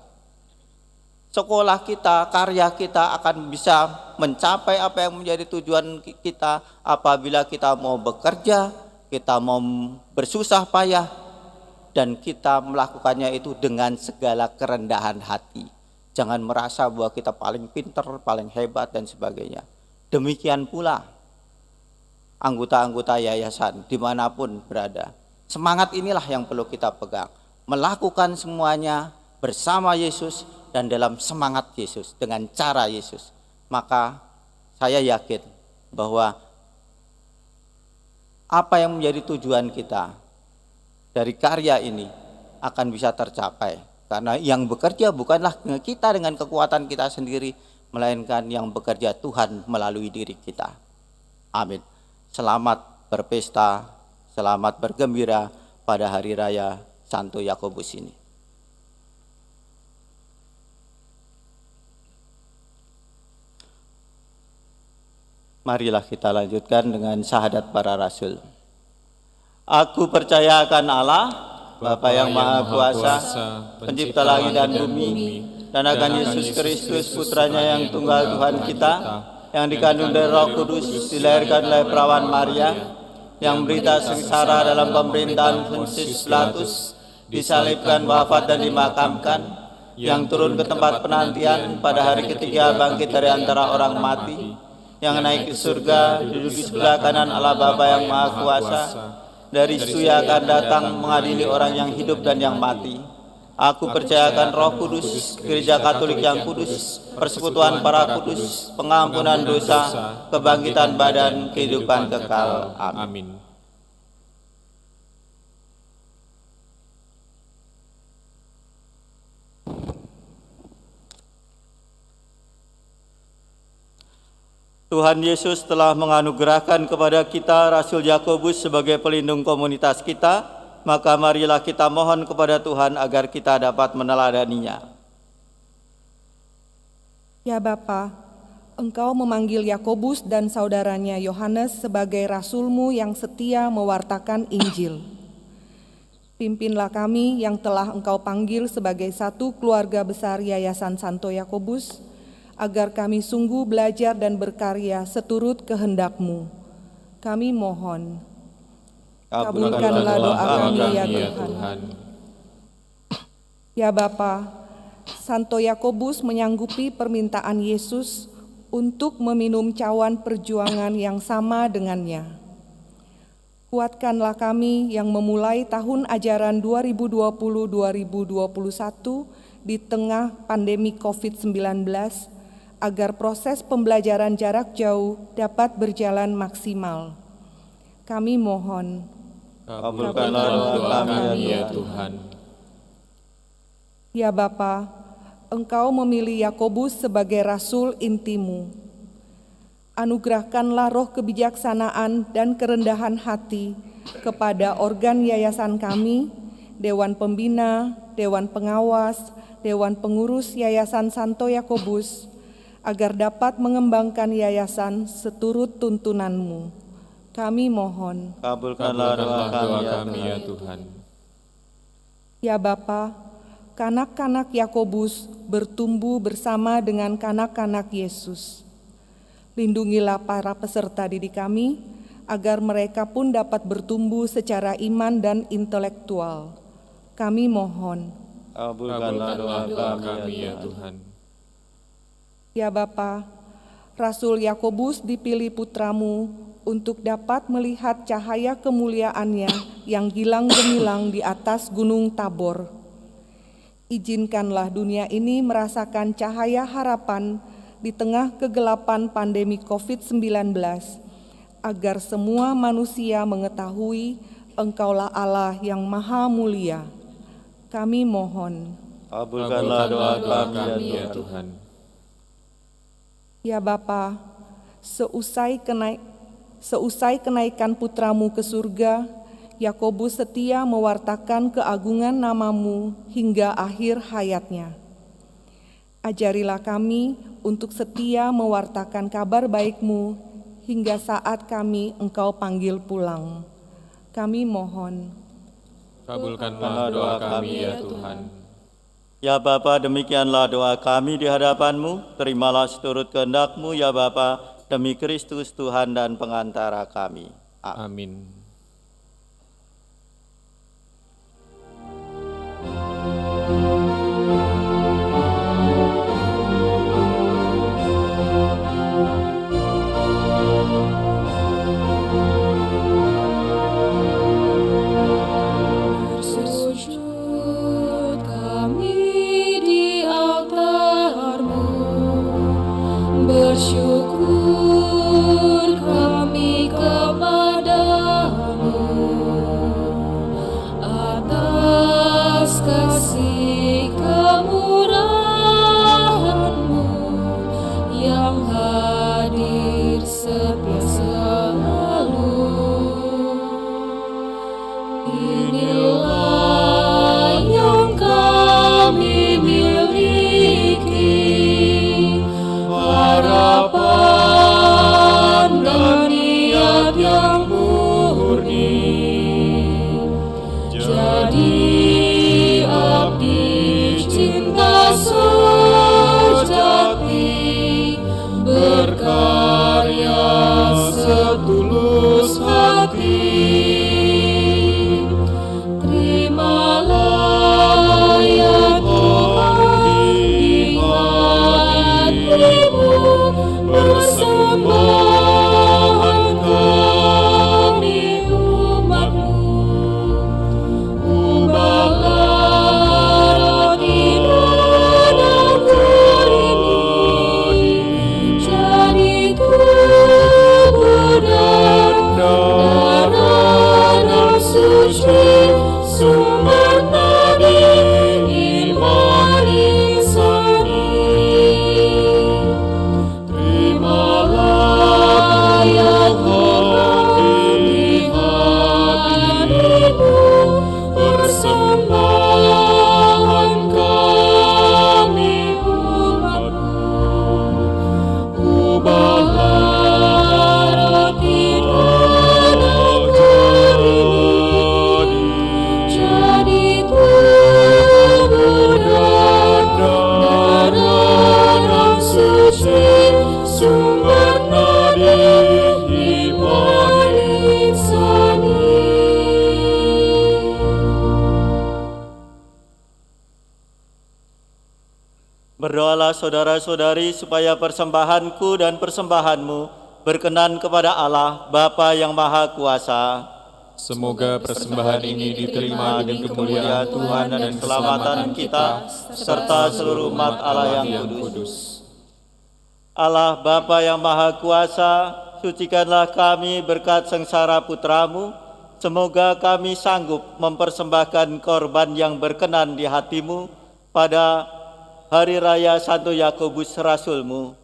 Speaker 7: Sekolah kita, karya kita akan bisa mencapai apa yang menjadi tujuan kita apabila kita mau bekerja, kita mau bersusah payah, dan kita melakukannya itu dengan segala kerendahan hati. Jangan merasa bahwa kita paling pinter, paling hebat dan sebagainya. Demikian pula anggota-anggota yayasan dimanapun berada. Semangat inilah yang perlu kita pegang. Melakukan semuanya bersama Yesus dan dalam semangat Yesus, dengan cara Yesus. Maka saya yakin bahwa apa yang menjadi tujuan kita dari karya ini akan bisa tercapai. Karena yang bekerja bukanlah kita dengan kekuatan kita sendiri, melainkan yang bekerja Tuhan melalui diri kita. Amin. Selamat berpesta, selamat bergembira pada hari raya Santo Yakobus ini. Marilah kita lanjutkan dengan syahadat para rasul. Aku percaya akan Allah, Bapa yang Maha Kuasa, Pencipta langit dan bumi, dan akan Yesus Kristus, Putranya yang tunggal Tuhan kita, yang dikandung dari Roh Kudus, dilahirkan oleh perawan Maria, yang berita sengsara dalam pemerintahan Pontius Pilatus, disalibkan, wafat dan dimakamkan, yang turun ke tempat penantian, pada hari ketiga bangkit dari antara orang mati, yang naik ke surga, duduk di sebelah kanan Allah Bapa yang Maha Kuasa. Dari situ ia akan datang mengadili orang yang hidup dan yang mati. Aku percayakan Roh Kudus, Gereja Katolik yang kudus, persekutuan para kudus, pengampunan dosa, kebangkitan badan, kehidupan kekal. Amin.
Speaker 4: Tuhan Yesus telah menganugerahkan kepada kita Rasul Yakobus sebagai pelindung komunitas kita, maka marilah kita mohon kepada Tuhan agar kita dapat meneladaninya.
Speaker 3: Ya Bapa, Engkau memanggil Yakobus dan saudaranya Yohanes sebagai rasulmu yang setia mewartakan Injil. Pimpinlah kami yang telah Engkau panggil sebagai satu keluarga besar Yayasan Santo Yakobus, agar kami sungguh belajar dan berkarya seturut kehendak-Mu. Kami mohon, kabulkanlah doa kami ya Tuhan. Ya Bapa, Santo Yakobus menyanggupi permintaan Yesus untuk meminum cawan perjuangan yang sama dengannya. Kuatkanlah kami yang memulai tahun ajaran 2020-2021 di tengah pandemi COVID-19, agar proses pembelajaran jarak jauh dapat berjalan maksimal. Kami mohon,
Speaker 4: Kabulkanlah doa kami ya Tuhan.
Speaker 3: Ya Bapa, Engkau memilih Yakobus sebagai rasul intimu. Anugerahkanlah roh kebijaksanaan dan kerendahan hati kepada organ yayasan kami, Dewan Pembina, Dewan Pengawas, Dewan Pengurus Yayasan Santo Yakobus, agar dapat mengembangkan yayasan seturut tuntunan-Mu. Kami mohon.
Speaker 4: Kabulkanlah doa kami
Speaker 5: ya Tuhan.
Speaker 3: Ya Bapa, kanak-kanak Yakobus bertumbuh bersama dengan kanak-kanak Yesus. Lindungilah para peserta didik kami, agar mereka pun dapat bertumbuh secara iman dan intelektual. Kami mohon.
Speaker 4: Kabulkanlah doa kami
Speaker 5: ya Tuhan.
Speaker 3: Ya Bapa, Rasul Yakobus dipilih putramu untuk dapat melihat cahaya kemuliaannya yang gilang gemilang di atas gunung Tabor. Izinkanlah dunia ini merasakan cahaya harapan di tengah kegelapan pandemi COVID-19, agar semua manusia mengetahui Engkaulah Allah yang Maha Mulia. Kami mohon.
Speaker 4: Kabulkanlah doa kami ya Tuhan.
Speaker 3: Ya Bapa, seusai kenaikan putramu ke surga, Yakobus setia mewartakan keagungan nama-Mu hingga akhir hayatnya. Ajarilah kami untuk setia mewartakan kabar baik-Mu hingga saat kami Engkau panggil pulang. Kami mohon.
Speaker 5: Kabulkanlah doa kami ya Tuhan.
Speaker 4: Ya Bapa, demikianlah doa kami di hadapan-Mu. Terimalah seturut kehendak-Mu ya Bapa, demi Kristus Tuhan dan pengantara kami. Amin.
Speaker 5: Amin.
Speaker 6: Bersujud kami di altar-Mu, bersyukur kami kepadamu atas kasih kemurahan-Mu yang hadir setia selalu. Inilah yang kami miliki, harapan dan niat yang murni. Jadi abdi cinta sejati, berkarya setulus hati. Terimalah ya Tuhan di hati-Mu, persembahan kami umat-Mu. Ubahlah roti dan ini jadi tubuh dan darah suci, sumber nadi iman insani. Terimalah ya Tuhan di hati-Mu, persembahan kami umat-Mu. Ubahlah roti dan anggur ini jadi tubuh dan darah yang suci, sumber nadi iman insani.
Speaker 4: Berdoalah saudara-saudari supaya persembahanku dan persembahanmu berkenan kepada Allah Bapa yang Maha Kuasa.
Speaker 5: Semoga persembahan ini diterima dengan kemuliaan Tuhan dan
Speaker 4: keselamatan kita serta seluruh umat Allah yang kudus. Allah Bapa yang Maha Kuasa, sucikanlah kami berkat sengsara putra-Mu. Semoga kami sanggup mempersembahkan korban yang berkenan di hati-Mu pada Hari Raya Santo Yakobus Rasul-Mu.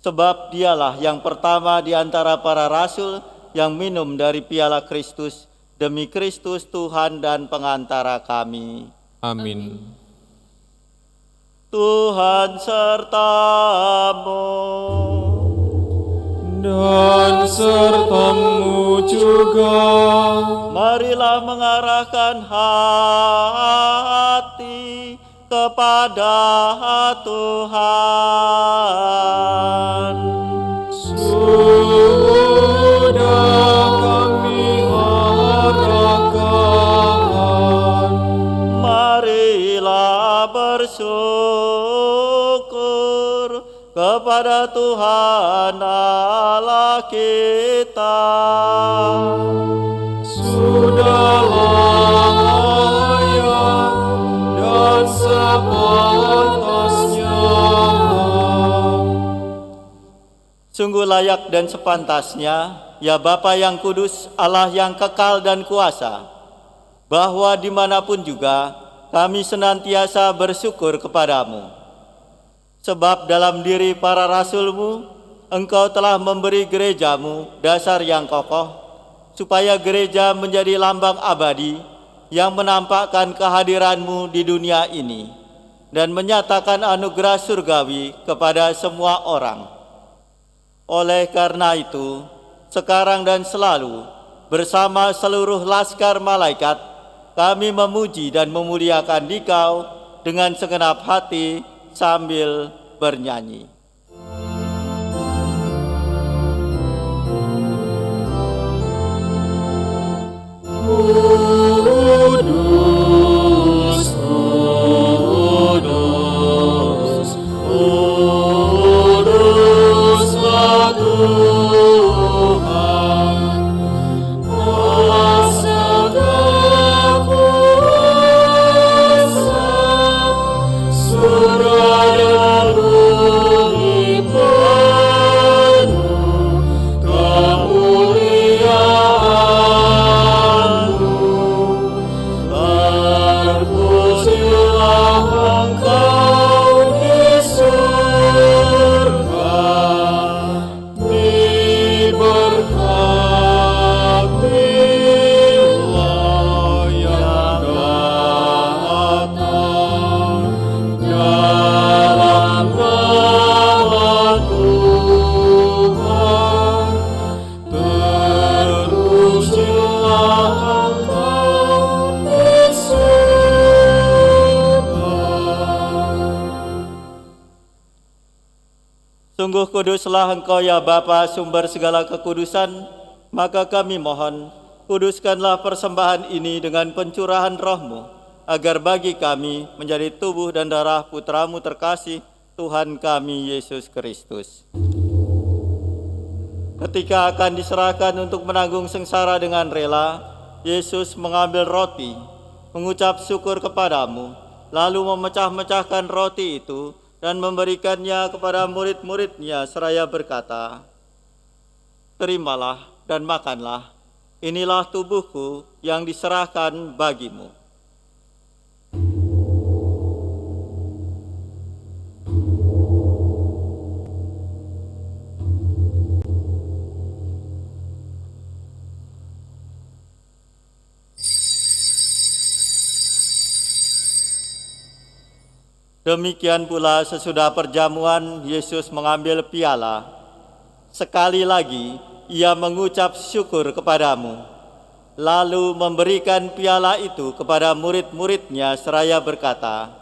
Speaker 4: Sebab dialah yang pertama di antara para rasul yang minum dari piala Kristus, demi Kristus Tuhan dan pengantara kami.
Speaker 5: Amin.
Speaker 4: Tuhan sertamu.
Speaker 5: Dan sertamu juga.
Speaker 4: Marilah mengarahkan hati kepada Tuhan.
Speaker 5: Sudah kami arahkan.
Speaker 4: Marilah bersyukur kepada Tuhan Allah kita.
Speaker 5: Sudahlah layak dan sepantasnya.
Speaker 4: Sungguh layak dan sepantasnya, ya Bapa yang kudus, Allah yang kekal dan kuasa, bahwa dimanapun juga kami senantiasa bersyukur kepadamu. Sebab dalam diri para rasul-Mu, Engkau telah memberi gereja-Mu dasar yang kokoh, supaya gereja menjadi lambang abadi yang menampakkan kehadiran-Mu di dunia ini, dan menyatakan anugerah surgawi kepada semua orang. Oleh karena itu, sekarang dan selalu, bersama seluruh laskar malaikat, kami memuji dan memuliakan Dikau dengan segenap hati, sambil bernyanyi.
Speaker 6: Kudus, kudus, kuduslah Tuhan, Allah segala kuasa, surga dan bumi penuh kemuliaan-Mu. Terpujilah Engkau di surga, diberkatilah yang datang dalam nama Tuhan. Terpujilah Engkau di surga.
Speaker 4: Sungguh kuduslah Engkau ya Bapa, sumber segala kekudusan, maka kami mohon, kuduskanlah persembahan ini dengan pencurahan roh-Mu, agar bagi kami menjadi tubuh dan darah Putra-Mu terkasih, Tuhan kami Yesus Kristus. Ketika akan diserahkan untuk menanggung sengsara dengan rela, Yesus mengambil roti, mengucap syukur kepadamu, lalu memecah-mecahkan roti itu dan memberikannya kepada murid-muridnya seraya berkata, "Terimalah dan makanlah, inilah tubuhku yang diserahkan bagimu." Demikian pula sesudah perjamuan, Yesus mengambil piala. Sekali lagi, Ia mengucap syukur kepadamu, lalu memberikan piala itu kepada murid-muridnya seraya berkata,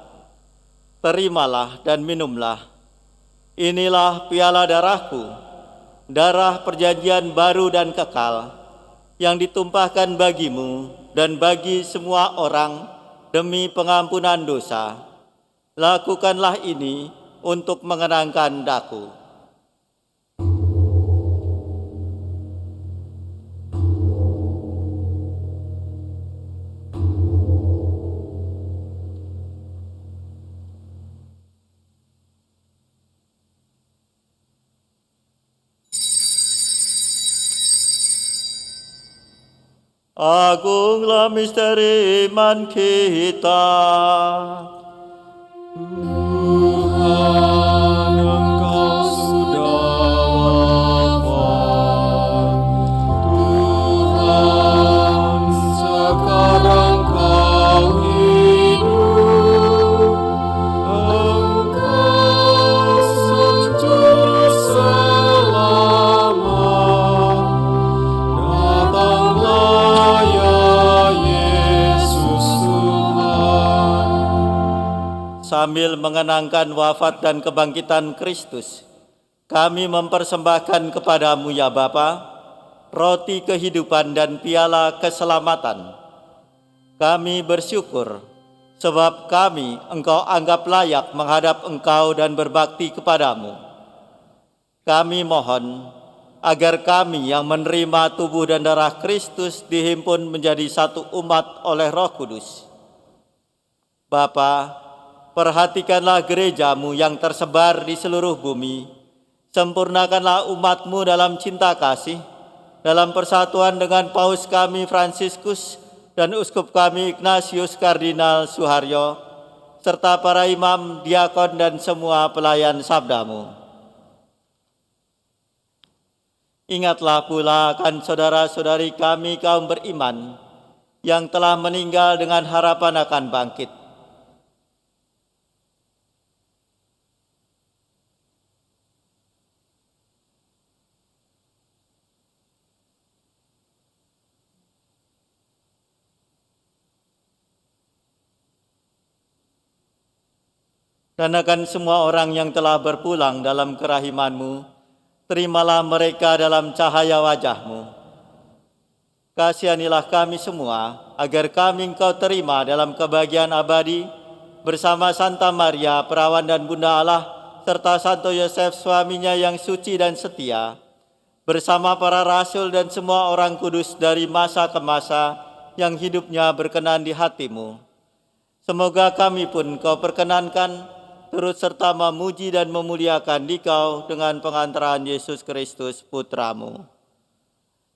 Speaker 4: "Terimalah dan minumlah. Inilah piala darahku, darah perjanjian baru dan kekal, yang ditumpahkan bagimu dan bagi semua orang demi pengampunan dosa. Lakukanlah ini untuk mengenangkan Daku." Agunglah misteri iman kita.
Speaker 6: Tuhan, Engkau sudah wafat. Tuhan, sekarang Kau hidup.
Speaker 4: sambil mengenangkan wafat dan kebangkitan Kristus, kami mempersembahkan kepadamu ya Bapa, roti kehidupan dan piala keselamatan. Kami bersyukur sebab kami Engkau anggap layak menghadap Engkau dan berbakti kepadamu. Kami mohon agar kami yang menerima tubuh dan darah Kristus dihimpun menjadi satu umat oleh Roh Kudus. Bapa, perhatikanlah gerejamu yang tersebar di seluruh bumi. Sempurnakanlah umatmu dalam cinta kasih, dalam persatuan dengan Paus kami Fransiskus dan Uskup kami Ignatius Kardinal Suharyo, serta para imam, diakon, dan semua pelayan sabdamu. Ingatlah pula akan saudara-saudari kami kaum beriman yang telah meninggal dengan harapan akan bangkit. Dan akan semua orang yang telah berpulang dalam kerahiman-Mu, terimalah mereka dalam cahaya wajah-Mu. Kasihanilah kami semua, agar kami Engkau terima dalam kebahagiaan abadi, bersama Santa Maria, Perawan dan Bunda Allah, serta Santo Yosef suaminya yang suci dan setia, bersama para rasul dan semua orang kudus dari masa ke masa, yang hidupnya berkenan di hati-Mu. Semoga kami pun Kau perkenankan, turut serta memuji dan memuliakan Dikau dengan pengantaran Yesus Kristus Putra-Mu.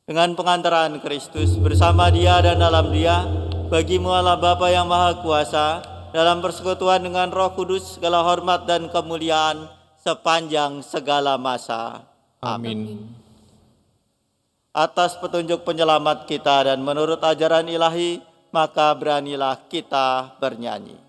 Speaker 4: Dengan pengantaran Kristus bersama Dia dan dalam Dia, bagi-Mu Allah Bapa yang Maha Kuasa, dalam persekutuan dengan Roh Kudus, segala hormat dan kemuliaan sepanjang segala masa.
Speaker 5: Amin.
Speaker 4: Atas petunjuk penyelamat kita dan menurut ajaran ilahi, maka beranilah kita bernyanyi.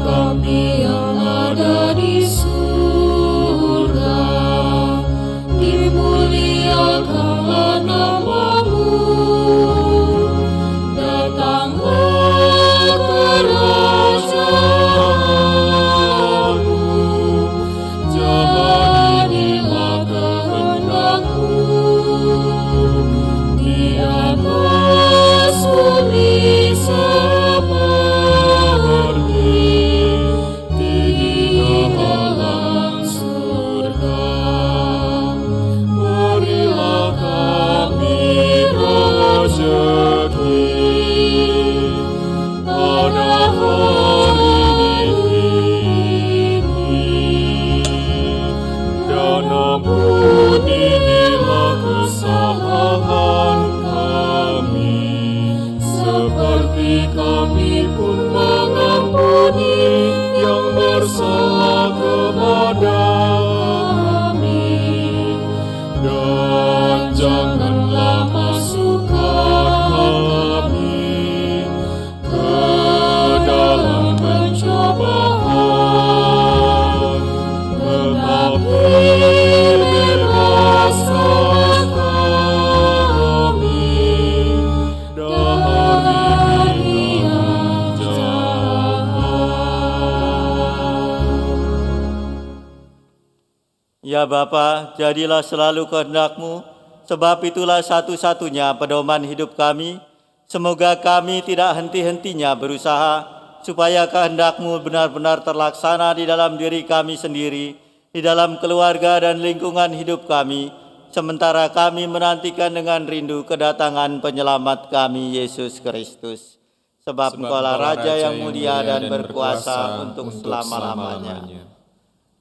Speaker 6: Kami yang ada di surga, dimuliakanlah nama-Mu, datanglah kerajaan-Mu, jalanilah kehendak-Mu, di atas bumi kami pun mengampuni yang bersalah kepada kami, dan janganlah masukkan kami ke dalam pencobaan, tetapi bebaskan kami dari
Speaker 4: Ya Bapa, jadilah selalu kehendak-Mu, sebab itulah satu-satunya pedoman hidup kami. Semoga kami tidak henti-hentinya berusaha, supaya kehendak-Mu benar-benar terlaksana di dalam diri kami sendiri, di dalam keluarga dan lingkungan hidup kami, sementara kami menantikan dengan rindu kedatangan penyelamat kami, Yesus Kristus. Sebab Engkaulah Raja yang mulia dan berkuasa untuk selama-lamanya.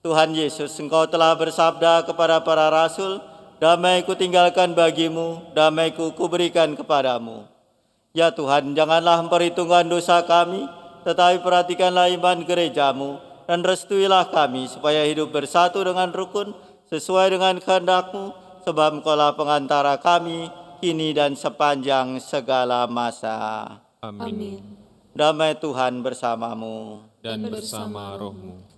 Speaker 4: Tuhan Yesus, Engkau telah bersabda kepada para rasul, damai ku tinggalkan bagimu, damai ku berikan kepadamu. Ya Tuhan, janganlah memperhitungkan dosa kami, tetapi perhatikanlah iman gerejamu, dan restuilah kami supaya hidup bersatu dengan rukun, sesuai dengan kehendak-Mu, sebab Engkaulah pengantara kami, kini dan sepanjang segala masa.
Speaker 5: Amin.
Speaker 4: Damai Tuhan bersamamu.
Speaker 5: Dan bersama rohmu.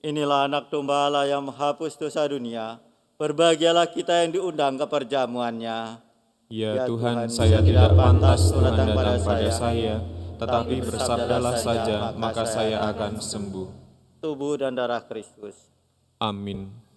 Speaker 4: Inilah anak domba Allah yang menghapus dosa dunia. Berbahagialah kita yang diundang ke perjamuannya.
Speaker 5: Ya Tuhan, saya tidak pantas Tuhan datang pada saya, tetapi bersabdalah saja, maka saya akan sembuh.
Speaker 4: Tubuh dan darah Kristus.
Speaker 5: Amin.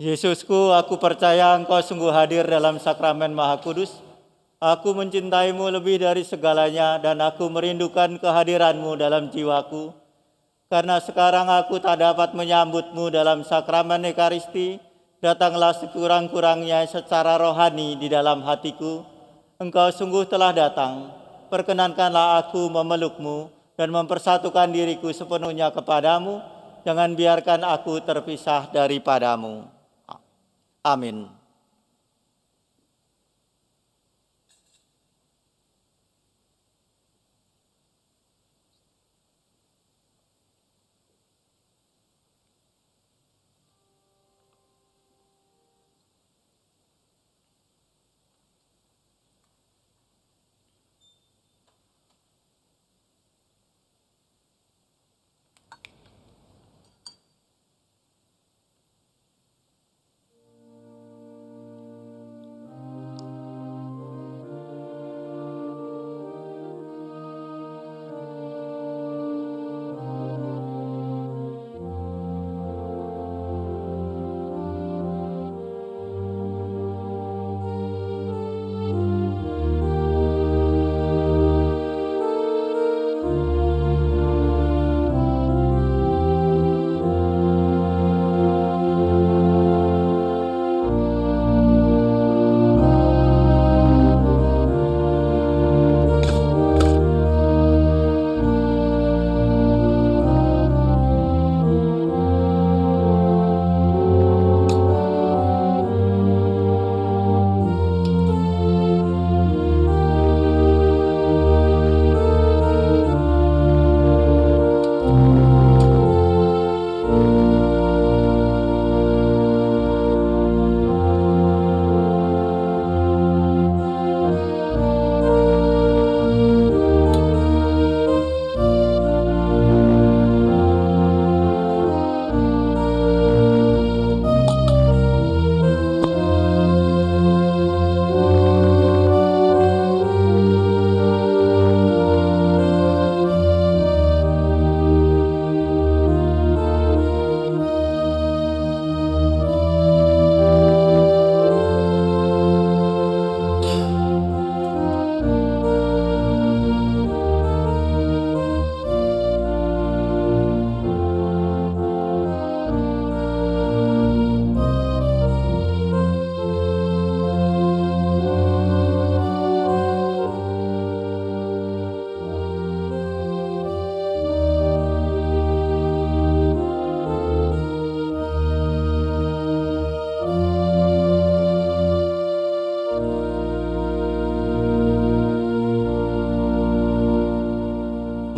Speaker 4: Yesusku, aku percaya Engkau sungguh hadir dalam sakramen Maha Kudus. Aku mencintaimu lebih dari segalanya dan aku merindukan kehadiranmu dalam jiwaku. Karena sekarang aku tak dapat menyambutmu dalam sakramen Ekaristi, datanglah sekurang-kurangnya secara rohani di dalam hatiku. Engkau sungguh telah datang, perkenankanlah aku memelukmu dan mempersatukan diriku sepenuhnya kepadamu. Jangan biarkan aku terpisah daripadamu. Amin.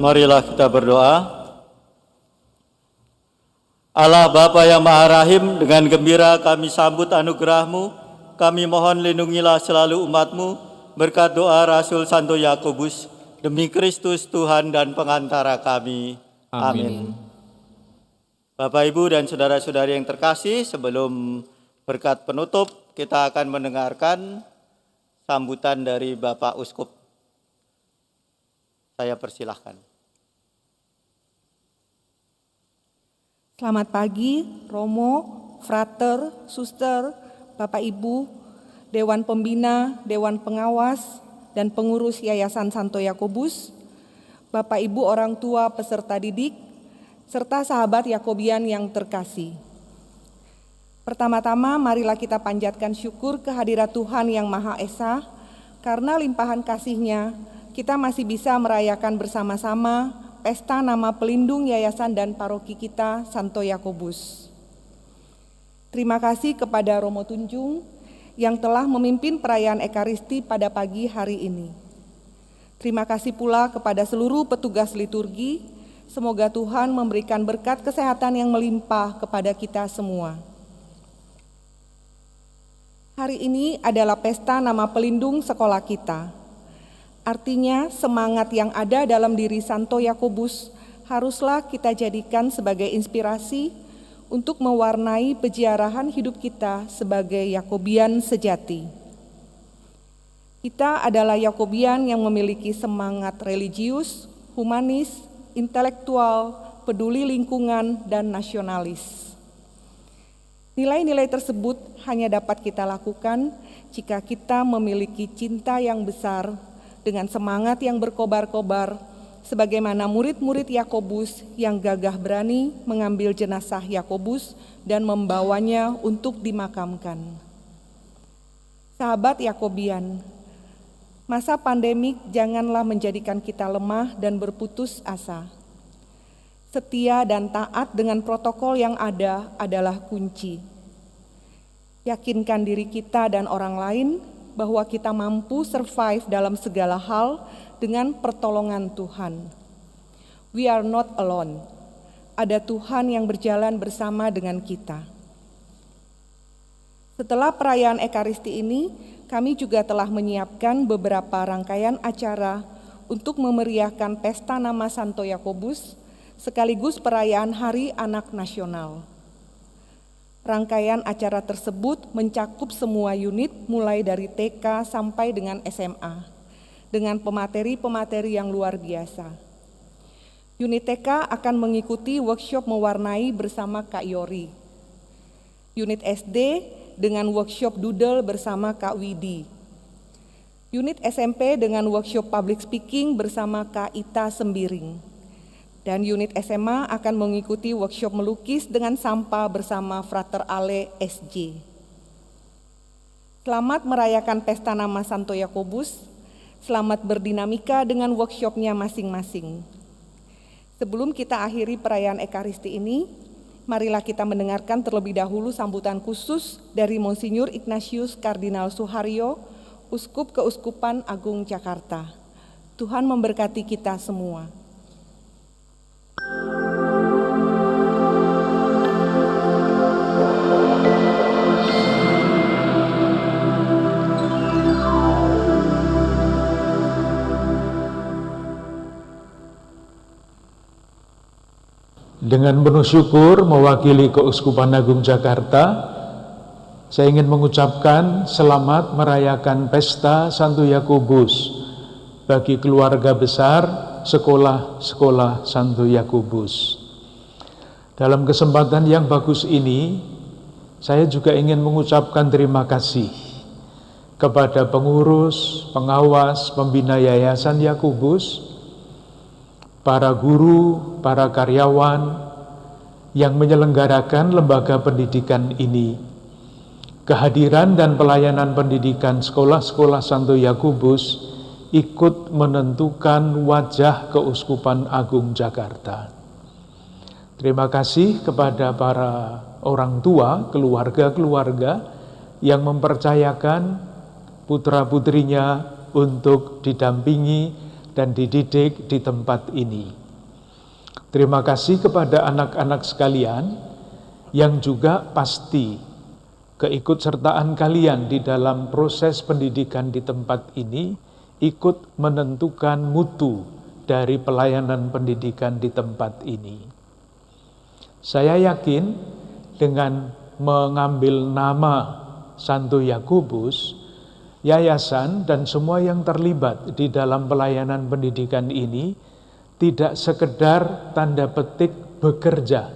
Speaker 4: Marilah kita berdoa. Allah Bapa yang Maha Rahim, dengan gembira kami sambut anugerah-Mu. Kami mohon lindungilah selalu umat-Mu berkat doa Rasul Santo Yakobus, demi Kristus Tuhan dan pengantara kami. Amin. Bapak, Ibu, dan saudara-saudari yang terkasih, sebelum berkat penutup, kita akan mendengarkan sambutan dari Bapak Uskup. Saya persilahkan.
Speaker 3: Selamat pagi, Romo, Frater, Suster, Bapak Ibu, Dewan Pembina, Dewan Pengawas, dan pengurus Yayasan Santo Yakobus, Bapak Ibu orang tua peserta didik, serta sahabat Yakobian yang terkasih. Pertama-tama marilah kita panjatkan syukur kehadirat Tuhan yang Maha Esa, karena limpahan kasih-Nya kita masih bisa merayakan bersama-sama pesta nama pelindung yayasan dan paroki kita, Santo Yakobus. Terima kasih kepada Romo Tunjung yang telah memimpin perayaan Ekaristi pada pagi hari ini. Terima kasih pula kepada seluruh petugas liturgi. Semoga Tuhan memberikan berkat kesehatan yang melimpah kepada kita semua. Hari ini adalah pesta nama pelindung sekolah kita. Artinya, semangat yang ada dalam diri Santo Yakobus haruslah kita jadikan sebagai inspirasi untuk mewarnai peziarahan hidup kita sebagai Yakobian sejati. Kita adalah Yakobian yang memiliki semangat religius, humanis, intelektual, peduli lingkungan, dan nasionalis. Nilai-nilai tersebut hanya dapat kita lakukan jika kita memiliki cinta yang besar dengan semangat yang berkobar-kobar, sebagaimana murid-murid Yakobus yang gagah berani mengambil jenazah Yakobus dan membawanya untuk dimakamkan. Sahabat Yakobian, masa pandemik janganlah menjadikan kita lemah dan berputus asa. Setia dan taat dengan protokol yang ada adalah kunci. Yakinkan diri kita dan orang lain bahwa kita mampu survive dalam segala hal dengan pertolongan Tuhan. We are not alone. Ada Tuhan yang berjalan bersama dengan kita. Setelah perayaan Ekaristi ini, kami juga telah menyiapkan beberapa rangkaian acara untuk memeriahkan pesta nama Santo Yakobus, sekaligus perayaan Hari Anak Nasional. Rangkaian acara tersebut mencakup semua unit mulai dari TK sampai dengan SMA, dengan pemateri-pemateri yang luar biasa. Unit TK akan mengikuti workshop mewarnai bersama Kak Yori. Unit SD dengan workshop doodle bersama Kak Widi. Unit SMP dengan workshop public speaking bersama Kak Ita Sembiring. Dan unit SMA akan mengikuti workshop melukis dengan sampah bersama Frater Ale SJ. Selamat merayakan pesta nama Santo Yakobus, selamat berdinamika dengan workshopnya masing-masing. Sebelum kita akhiri perayaan Ekaristi ini, marilah kita mendengarkan terlebih dahulu sambutan khusus dari Monsinyur Ignatius Kardinal Suharyo, Uskup Keuskupan Agung Jakarta. Tuhan memberkati kita semua.
Speaker 8: Dengan penuh syukur mewakili Keuskupan Agung Jakarta, saya ingin mengucapkan selamat merayakan pesta Santo Yakobus bagi keluarga besar sekolah-sekolah Santo Yakobus. Dalam kesempatan yang bagus ini, saya juga ingin mengucapkan terima kasih kepada pengurus, pengawas, pembina Yayasan Yakobus, para guru, para karyawan yang menyelenggarakan lembaga pendidikan ini. Kehadiran dan pelayanan pendidikan sekolah-sekolah Santo Yakobus ikut menentukan wajah Keuskupan Agung Jakarta. Terima kasih kepada para orang tua, keluarga-keluarga yang mempercayakan putra-putrinya untuk didampingi dan dididik di tempat ini. Terima kasih kepada anak-anak sekalian yang juga pasti keikutsertaan kalian di dalam proses pendidikan di tempat ini ikut menentukan mutu dari pelayanan pendidikan di tempat ini. Saya yakin dengan mengambil nama Santo Yakobus, yayasan dan semua yang terlibat di dalam pelayanan pendidikan ini tidak sekedar tanda petik bekerja,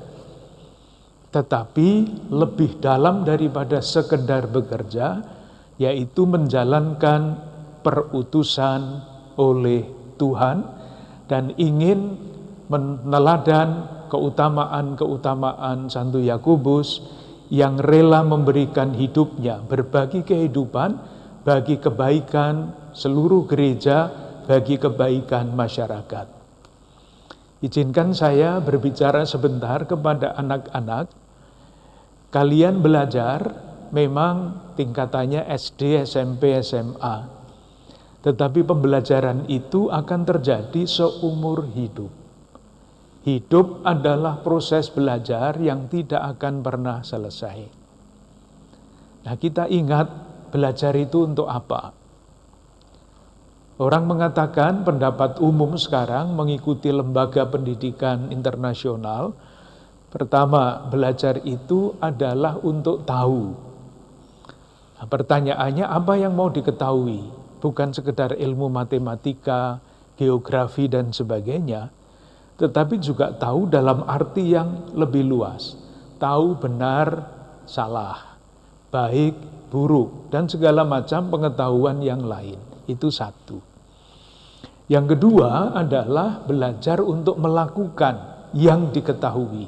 Speaker 8: tetapi lebih dalam daripada sekedar bekerja, yaitu menjalankan perutusan oleh Tuhan dan ingin meneladan keutamaan-keutamaan Santo Yakobus yang rela memberikan hidupnya, berbagi kehidupan bagi kebaikan seluruh gereja, bagi kebaikan masyarakat. Izinkan saya berbicara sebentar kepada anak-anak. Kalian belajar memang tingkatannya SD, SMP, SMA. Tetapi pembelajaran itu akan terjadi seumur hidup. Hidup adalah proses belajar yang tidak akan pernah selesai. Nah, kita ingat belajar itu untuk apa? Orang mengatakan pendapat umum sekarang mengikuti lembaga pendidikan internasional. Pertama, belajar itu adalah untuk tahu. Nah, pertanyaannya apa yang mau diketahui? Bukan sekedar ilmu matematika, geografi dan sebagainya, tetapi juga tahu dalam arti yang lebih luas. Tahu benar, salah, baik, buruk, dan segala macam pengetahuan yang lain. Itu satu. Yang kedua adalah belajar untuk melakukan yang diketahui.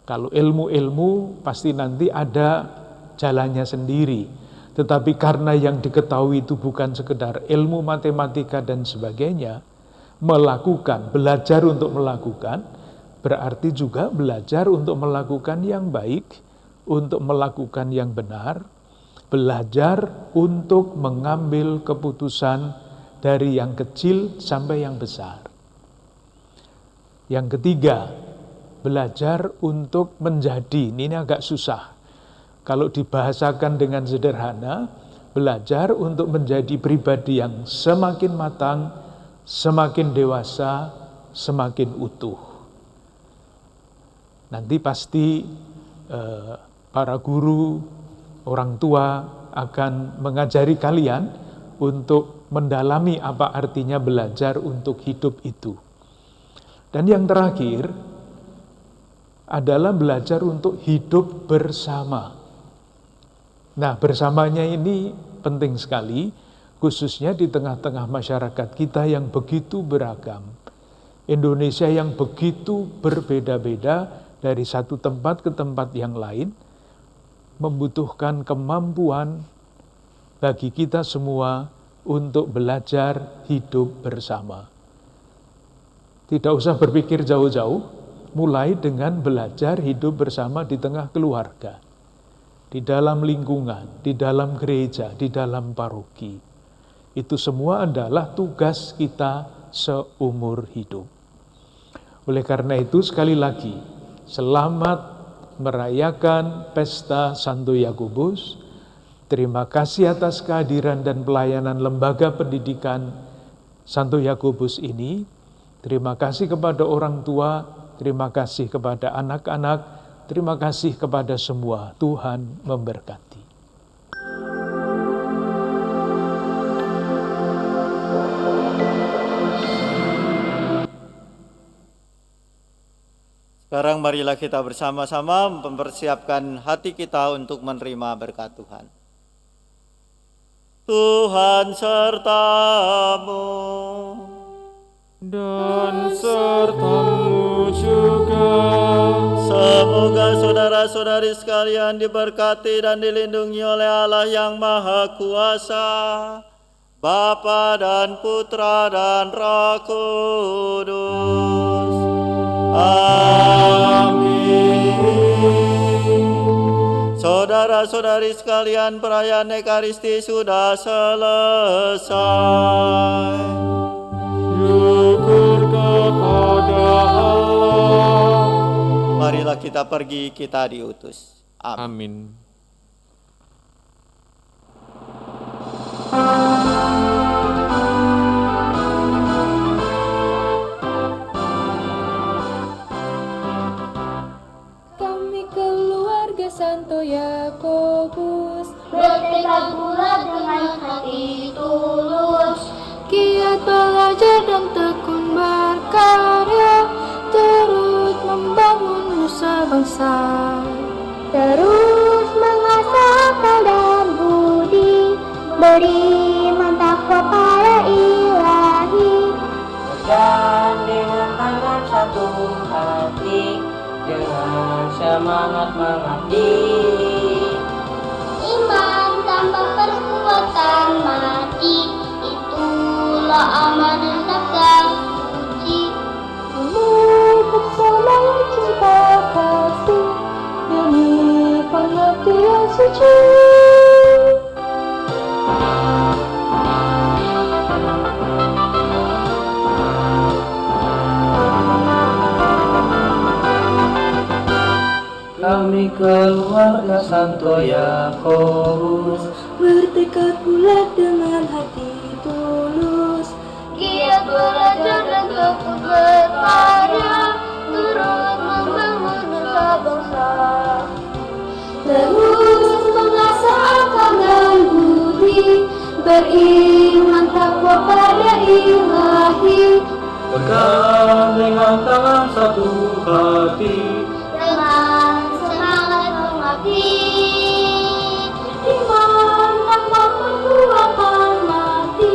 Speaker 8: Kalau ilmu-ilmu pasti nanti ada jalannya sendiri. Tetapi karena yang diketahui itu bukan sekedar ilmu matematika dan sebagainya, melakukan, belajar untuk melakukan, berarti juga belajar untuk melakukan yang baik, untuk melakukan yang benar, belajar untuk mengambil keputusan dari yang kecil sampai yang besar. Yang ketiga, belajar untuk menjadi. Ini agak susah. Kalau dibahasakan dengan sederhana, belajar untuk menjadi pribadi yang semakin matang, semakin dewasa, semakin utuh. Nanti pasti para guru, orang tua akan mengajari kalian untuk mendalami apa artinya belajar untuk hidup itu. Dan yang terakhir adalah belajar untuk hidup bersama. Nah, bersamanya ini penting sekali, khususnya di tengah-tengah masyarakat kita yang begitu beragam. Indonesia yang begitu berbeda-beda dari satu tempat ke tempat yang lain, membutuhkan kemampuan bagi kita semua untuk belajar hidup bersama. Tidak usah berpikir jauh-jauh, mulai dengan belajar hidup bersama di tengah keluarga, di dalam lingkungan, di dalam gereja, di dalam paroki. Itu semua adalah tugas kita seumur hidup. Oleh karena itu, sekali lagi, selamat merayakan pesta Santo Yakobus. Terima kasih atas kehadiran dan pelayanan lembaga pendidikan Santo Yakobus ini. Terima kasih kepada orang tua, terima kasih kepada anak-anak, terima kasih kepada semua. Tuhan memberkati.
Speaker 4: Sekarang marilah kita bersama-sama mempersiapkan hati kita untuk menerima berkat Tuhan. Tuhan sertamu
Speaker 6: dan sertamu juga.
Speaker 4: Semoga saudara-saudari sekalian diberkati dan dilindungi oleh Allah yang Maha Kuasa, Bapa dan Putra dan Roh Kudus. Amin. Saudara-saudari sekalian, perayaan Ekaristi sudah selesai.
Speaker 6: kepada Allah.
Speaker 4: Marilah kita pergi, kita diutus. Amin.
Speaker 5: Amin.
Speaker 9: Kami keluarga Santo Yakobus
Speaker 10: bertekad pula dengan hati tulus,
Speaker 9: giat belajar dan tekun berkarya, turut membangun nusa bangsa.
Speaker 10: terus mengasah akal dan budi, beriman takwa pada Ilahi.
Speaker 11: Dan dengan tangan satu hati, dengan semangat mengabdi.
Speaker 10: Iman tanpa perbuatan mati, itulah amanah sabda suci.
Speaker 9: Memupuk semangat cinta kasih demi pengabdian suci.
Speaker 11: Kami keluarga Santo Yakobus
Speaker 9: Bertekad bulat dengan hati tulus,
Speaker 10: Giat belajar dan tekun berkarya, turut membangun nusa bangsa.
Speaker 9: terus mengasah akal dan budi, beriman takwa pada Ilahi.
Speaker 11: Pegang dengan tangan satu hati,
Speaker 10: Dengan semangat mengabdi.
Speaker 9: Iman tanpa perbuatan mati,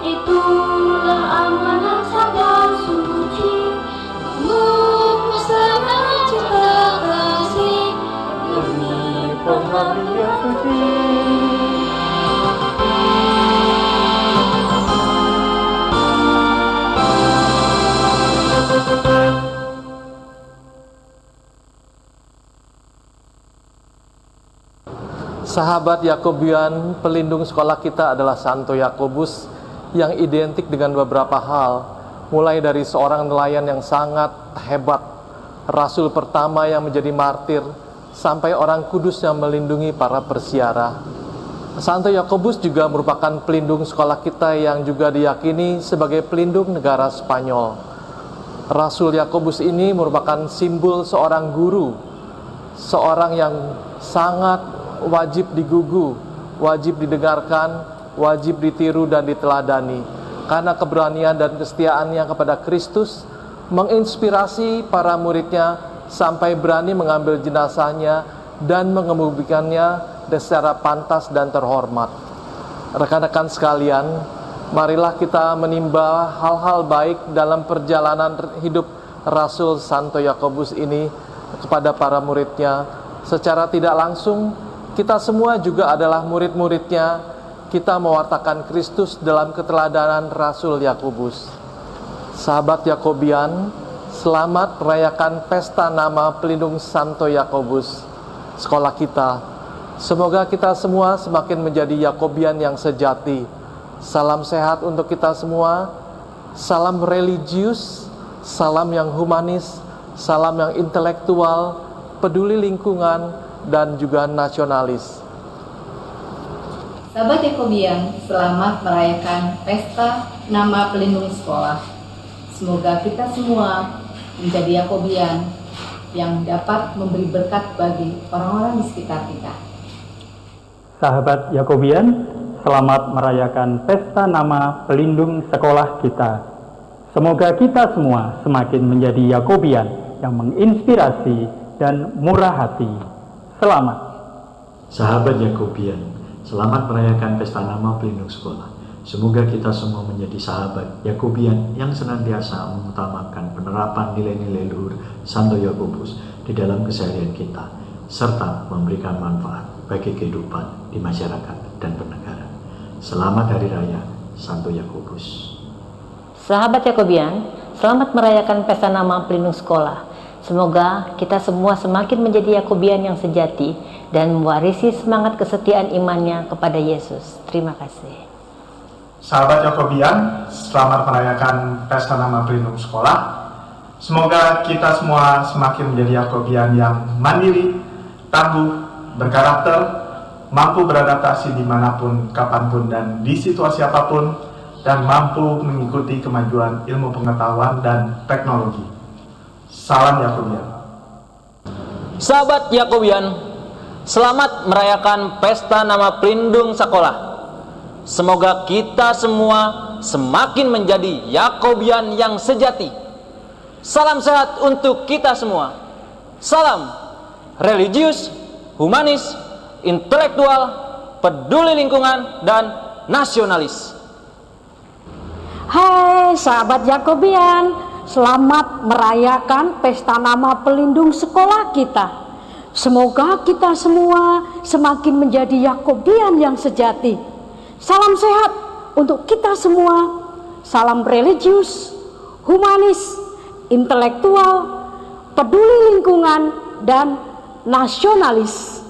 Speaker 9: itulah amanah sabda suci. Memupuk semangat cinta kasih demi pengabdian suci.
Speaker 12: Sahabat Yakobian, pelindung sekolah kita adalah Santo Yakobus yang identik dengan beberapa hal, mulai dari seorang nelayan yang sangat hebat, rasul pertama yang menjadi martir, sampai orang kudus yang melindungi para persiara. Santo Yakobus juga merupakan pelindung sekolah kita yang juga diyakini sebagai pelindung negara Spanyol. Rasul Yakobus ini merupakan simbol seorang guru, seorang yang sangat wajib digugu, wajib didengarkan, wajib ditiru dan diteladani, karena keberanian dan kesetiaannya kepada Kristus menginspirasi para muridnya sampai berani mengambil jenazahnya dan mengemudikannya secara pantas dan terhormat. Rekan-rekan sekalian, marilah kita menimba hal-hal baik dalam perjalanan hidup Rasul Santo Yakobus ini kepada para muridnya. Secara tidak langsung, kita semua juga adalah murid-muridnya. Kita mewartakan Kristus dalam keteladanan Rasul Yakobus. Sahabat Yakobian, selamat merayakan pesta nama pelindung Santo Yakobus, sekolah kita. Semoga kita semua semakin menjadi Yakobian yang sejati. Salam sehat untuk kita semua. Salam religius, salam yang humanis, salam yang intelektual, peduli lingkungan, dan juga nasionalis.
Speaker 13: Sahabat Yakobian, selamat merayakan pesta nama pelindung sekolah. Semoga kita semua menjadi Yakobian yang dapat memberi berkat bagi orang-orang di sekitar kita.
Speaker 14: Sahabat Yakobian, selamat merayakan pesta nama pelindung sekolah kita. Semoga kita semua semakin menjadi Yakobian yang menginspirasi dan murah hati. Selamat.
Speaker 15: Sahabat Yakobian, selamat merayakan pesta nama pelindung sekolah. Semoga kita semua menjadi sahabat Yakobian yang senantiasa mengutamakan penerapan nilai-nilai luhur Santo Yakobus di dalam keseharian kita, serta memberikan manfaat bagi kehidupan di masyarakat dan bernegara. Selamat Hari Raya Santo Yakobus.
Speaker 16: Sahabat Yakobian, selamat merayakan pesta nama pelindung sekolah. Semoga kita semua semakin menjadi Yakobian yang sejati dan mewarisi semangat kesetiaan imannya kepada Yesus. Terima kasih.
Speaker 17: Sahabat Yakobian, selamat merayakan Pesta Nama Pelindung Sekolah. Semoga kita semua semakin menjadi Yakobian yang mandiri, tangguh, berkarakter, mampu beradaptasi dimanapun, kapanpun, dan di situasi apapun, dan mampu mengikuti kemajuan ilmu pengetahuan dan teknologi. Salam Yakobian.
Speaker 18: Sahabat Yakobian, selamat merayakan Pesta Nama Pelindung Sekolah. Semoga kita semua semakin menjadi Yakobian yang sejati. Salam sehat untuk kita semua. Salam religius, humanis, intelektual, peduli lingkungan, dan nasionalis.
Speaker 19: Hai sahabat Yakobian, selamat merayakan Pesta Nama Pelindung Sekolah kita. Semoga kita semua semakin menjadi Yakobian yang sejati. Salam sehat untuk kita semua. Salam religius, humanis, intelektual, peduli lingkungan, dan nasionalis.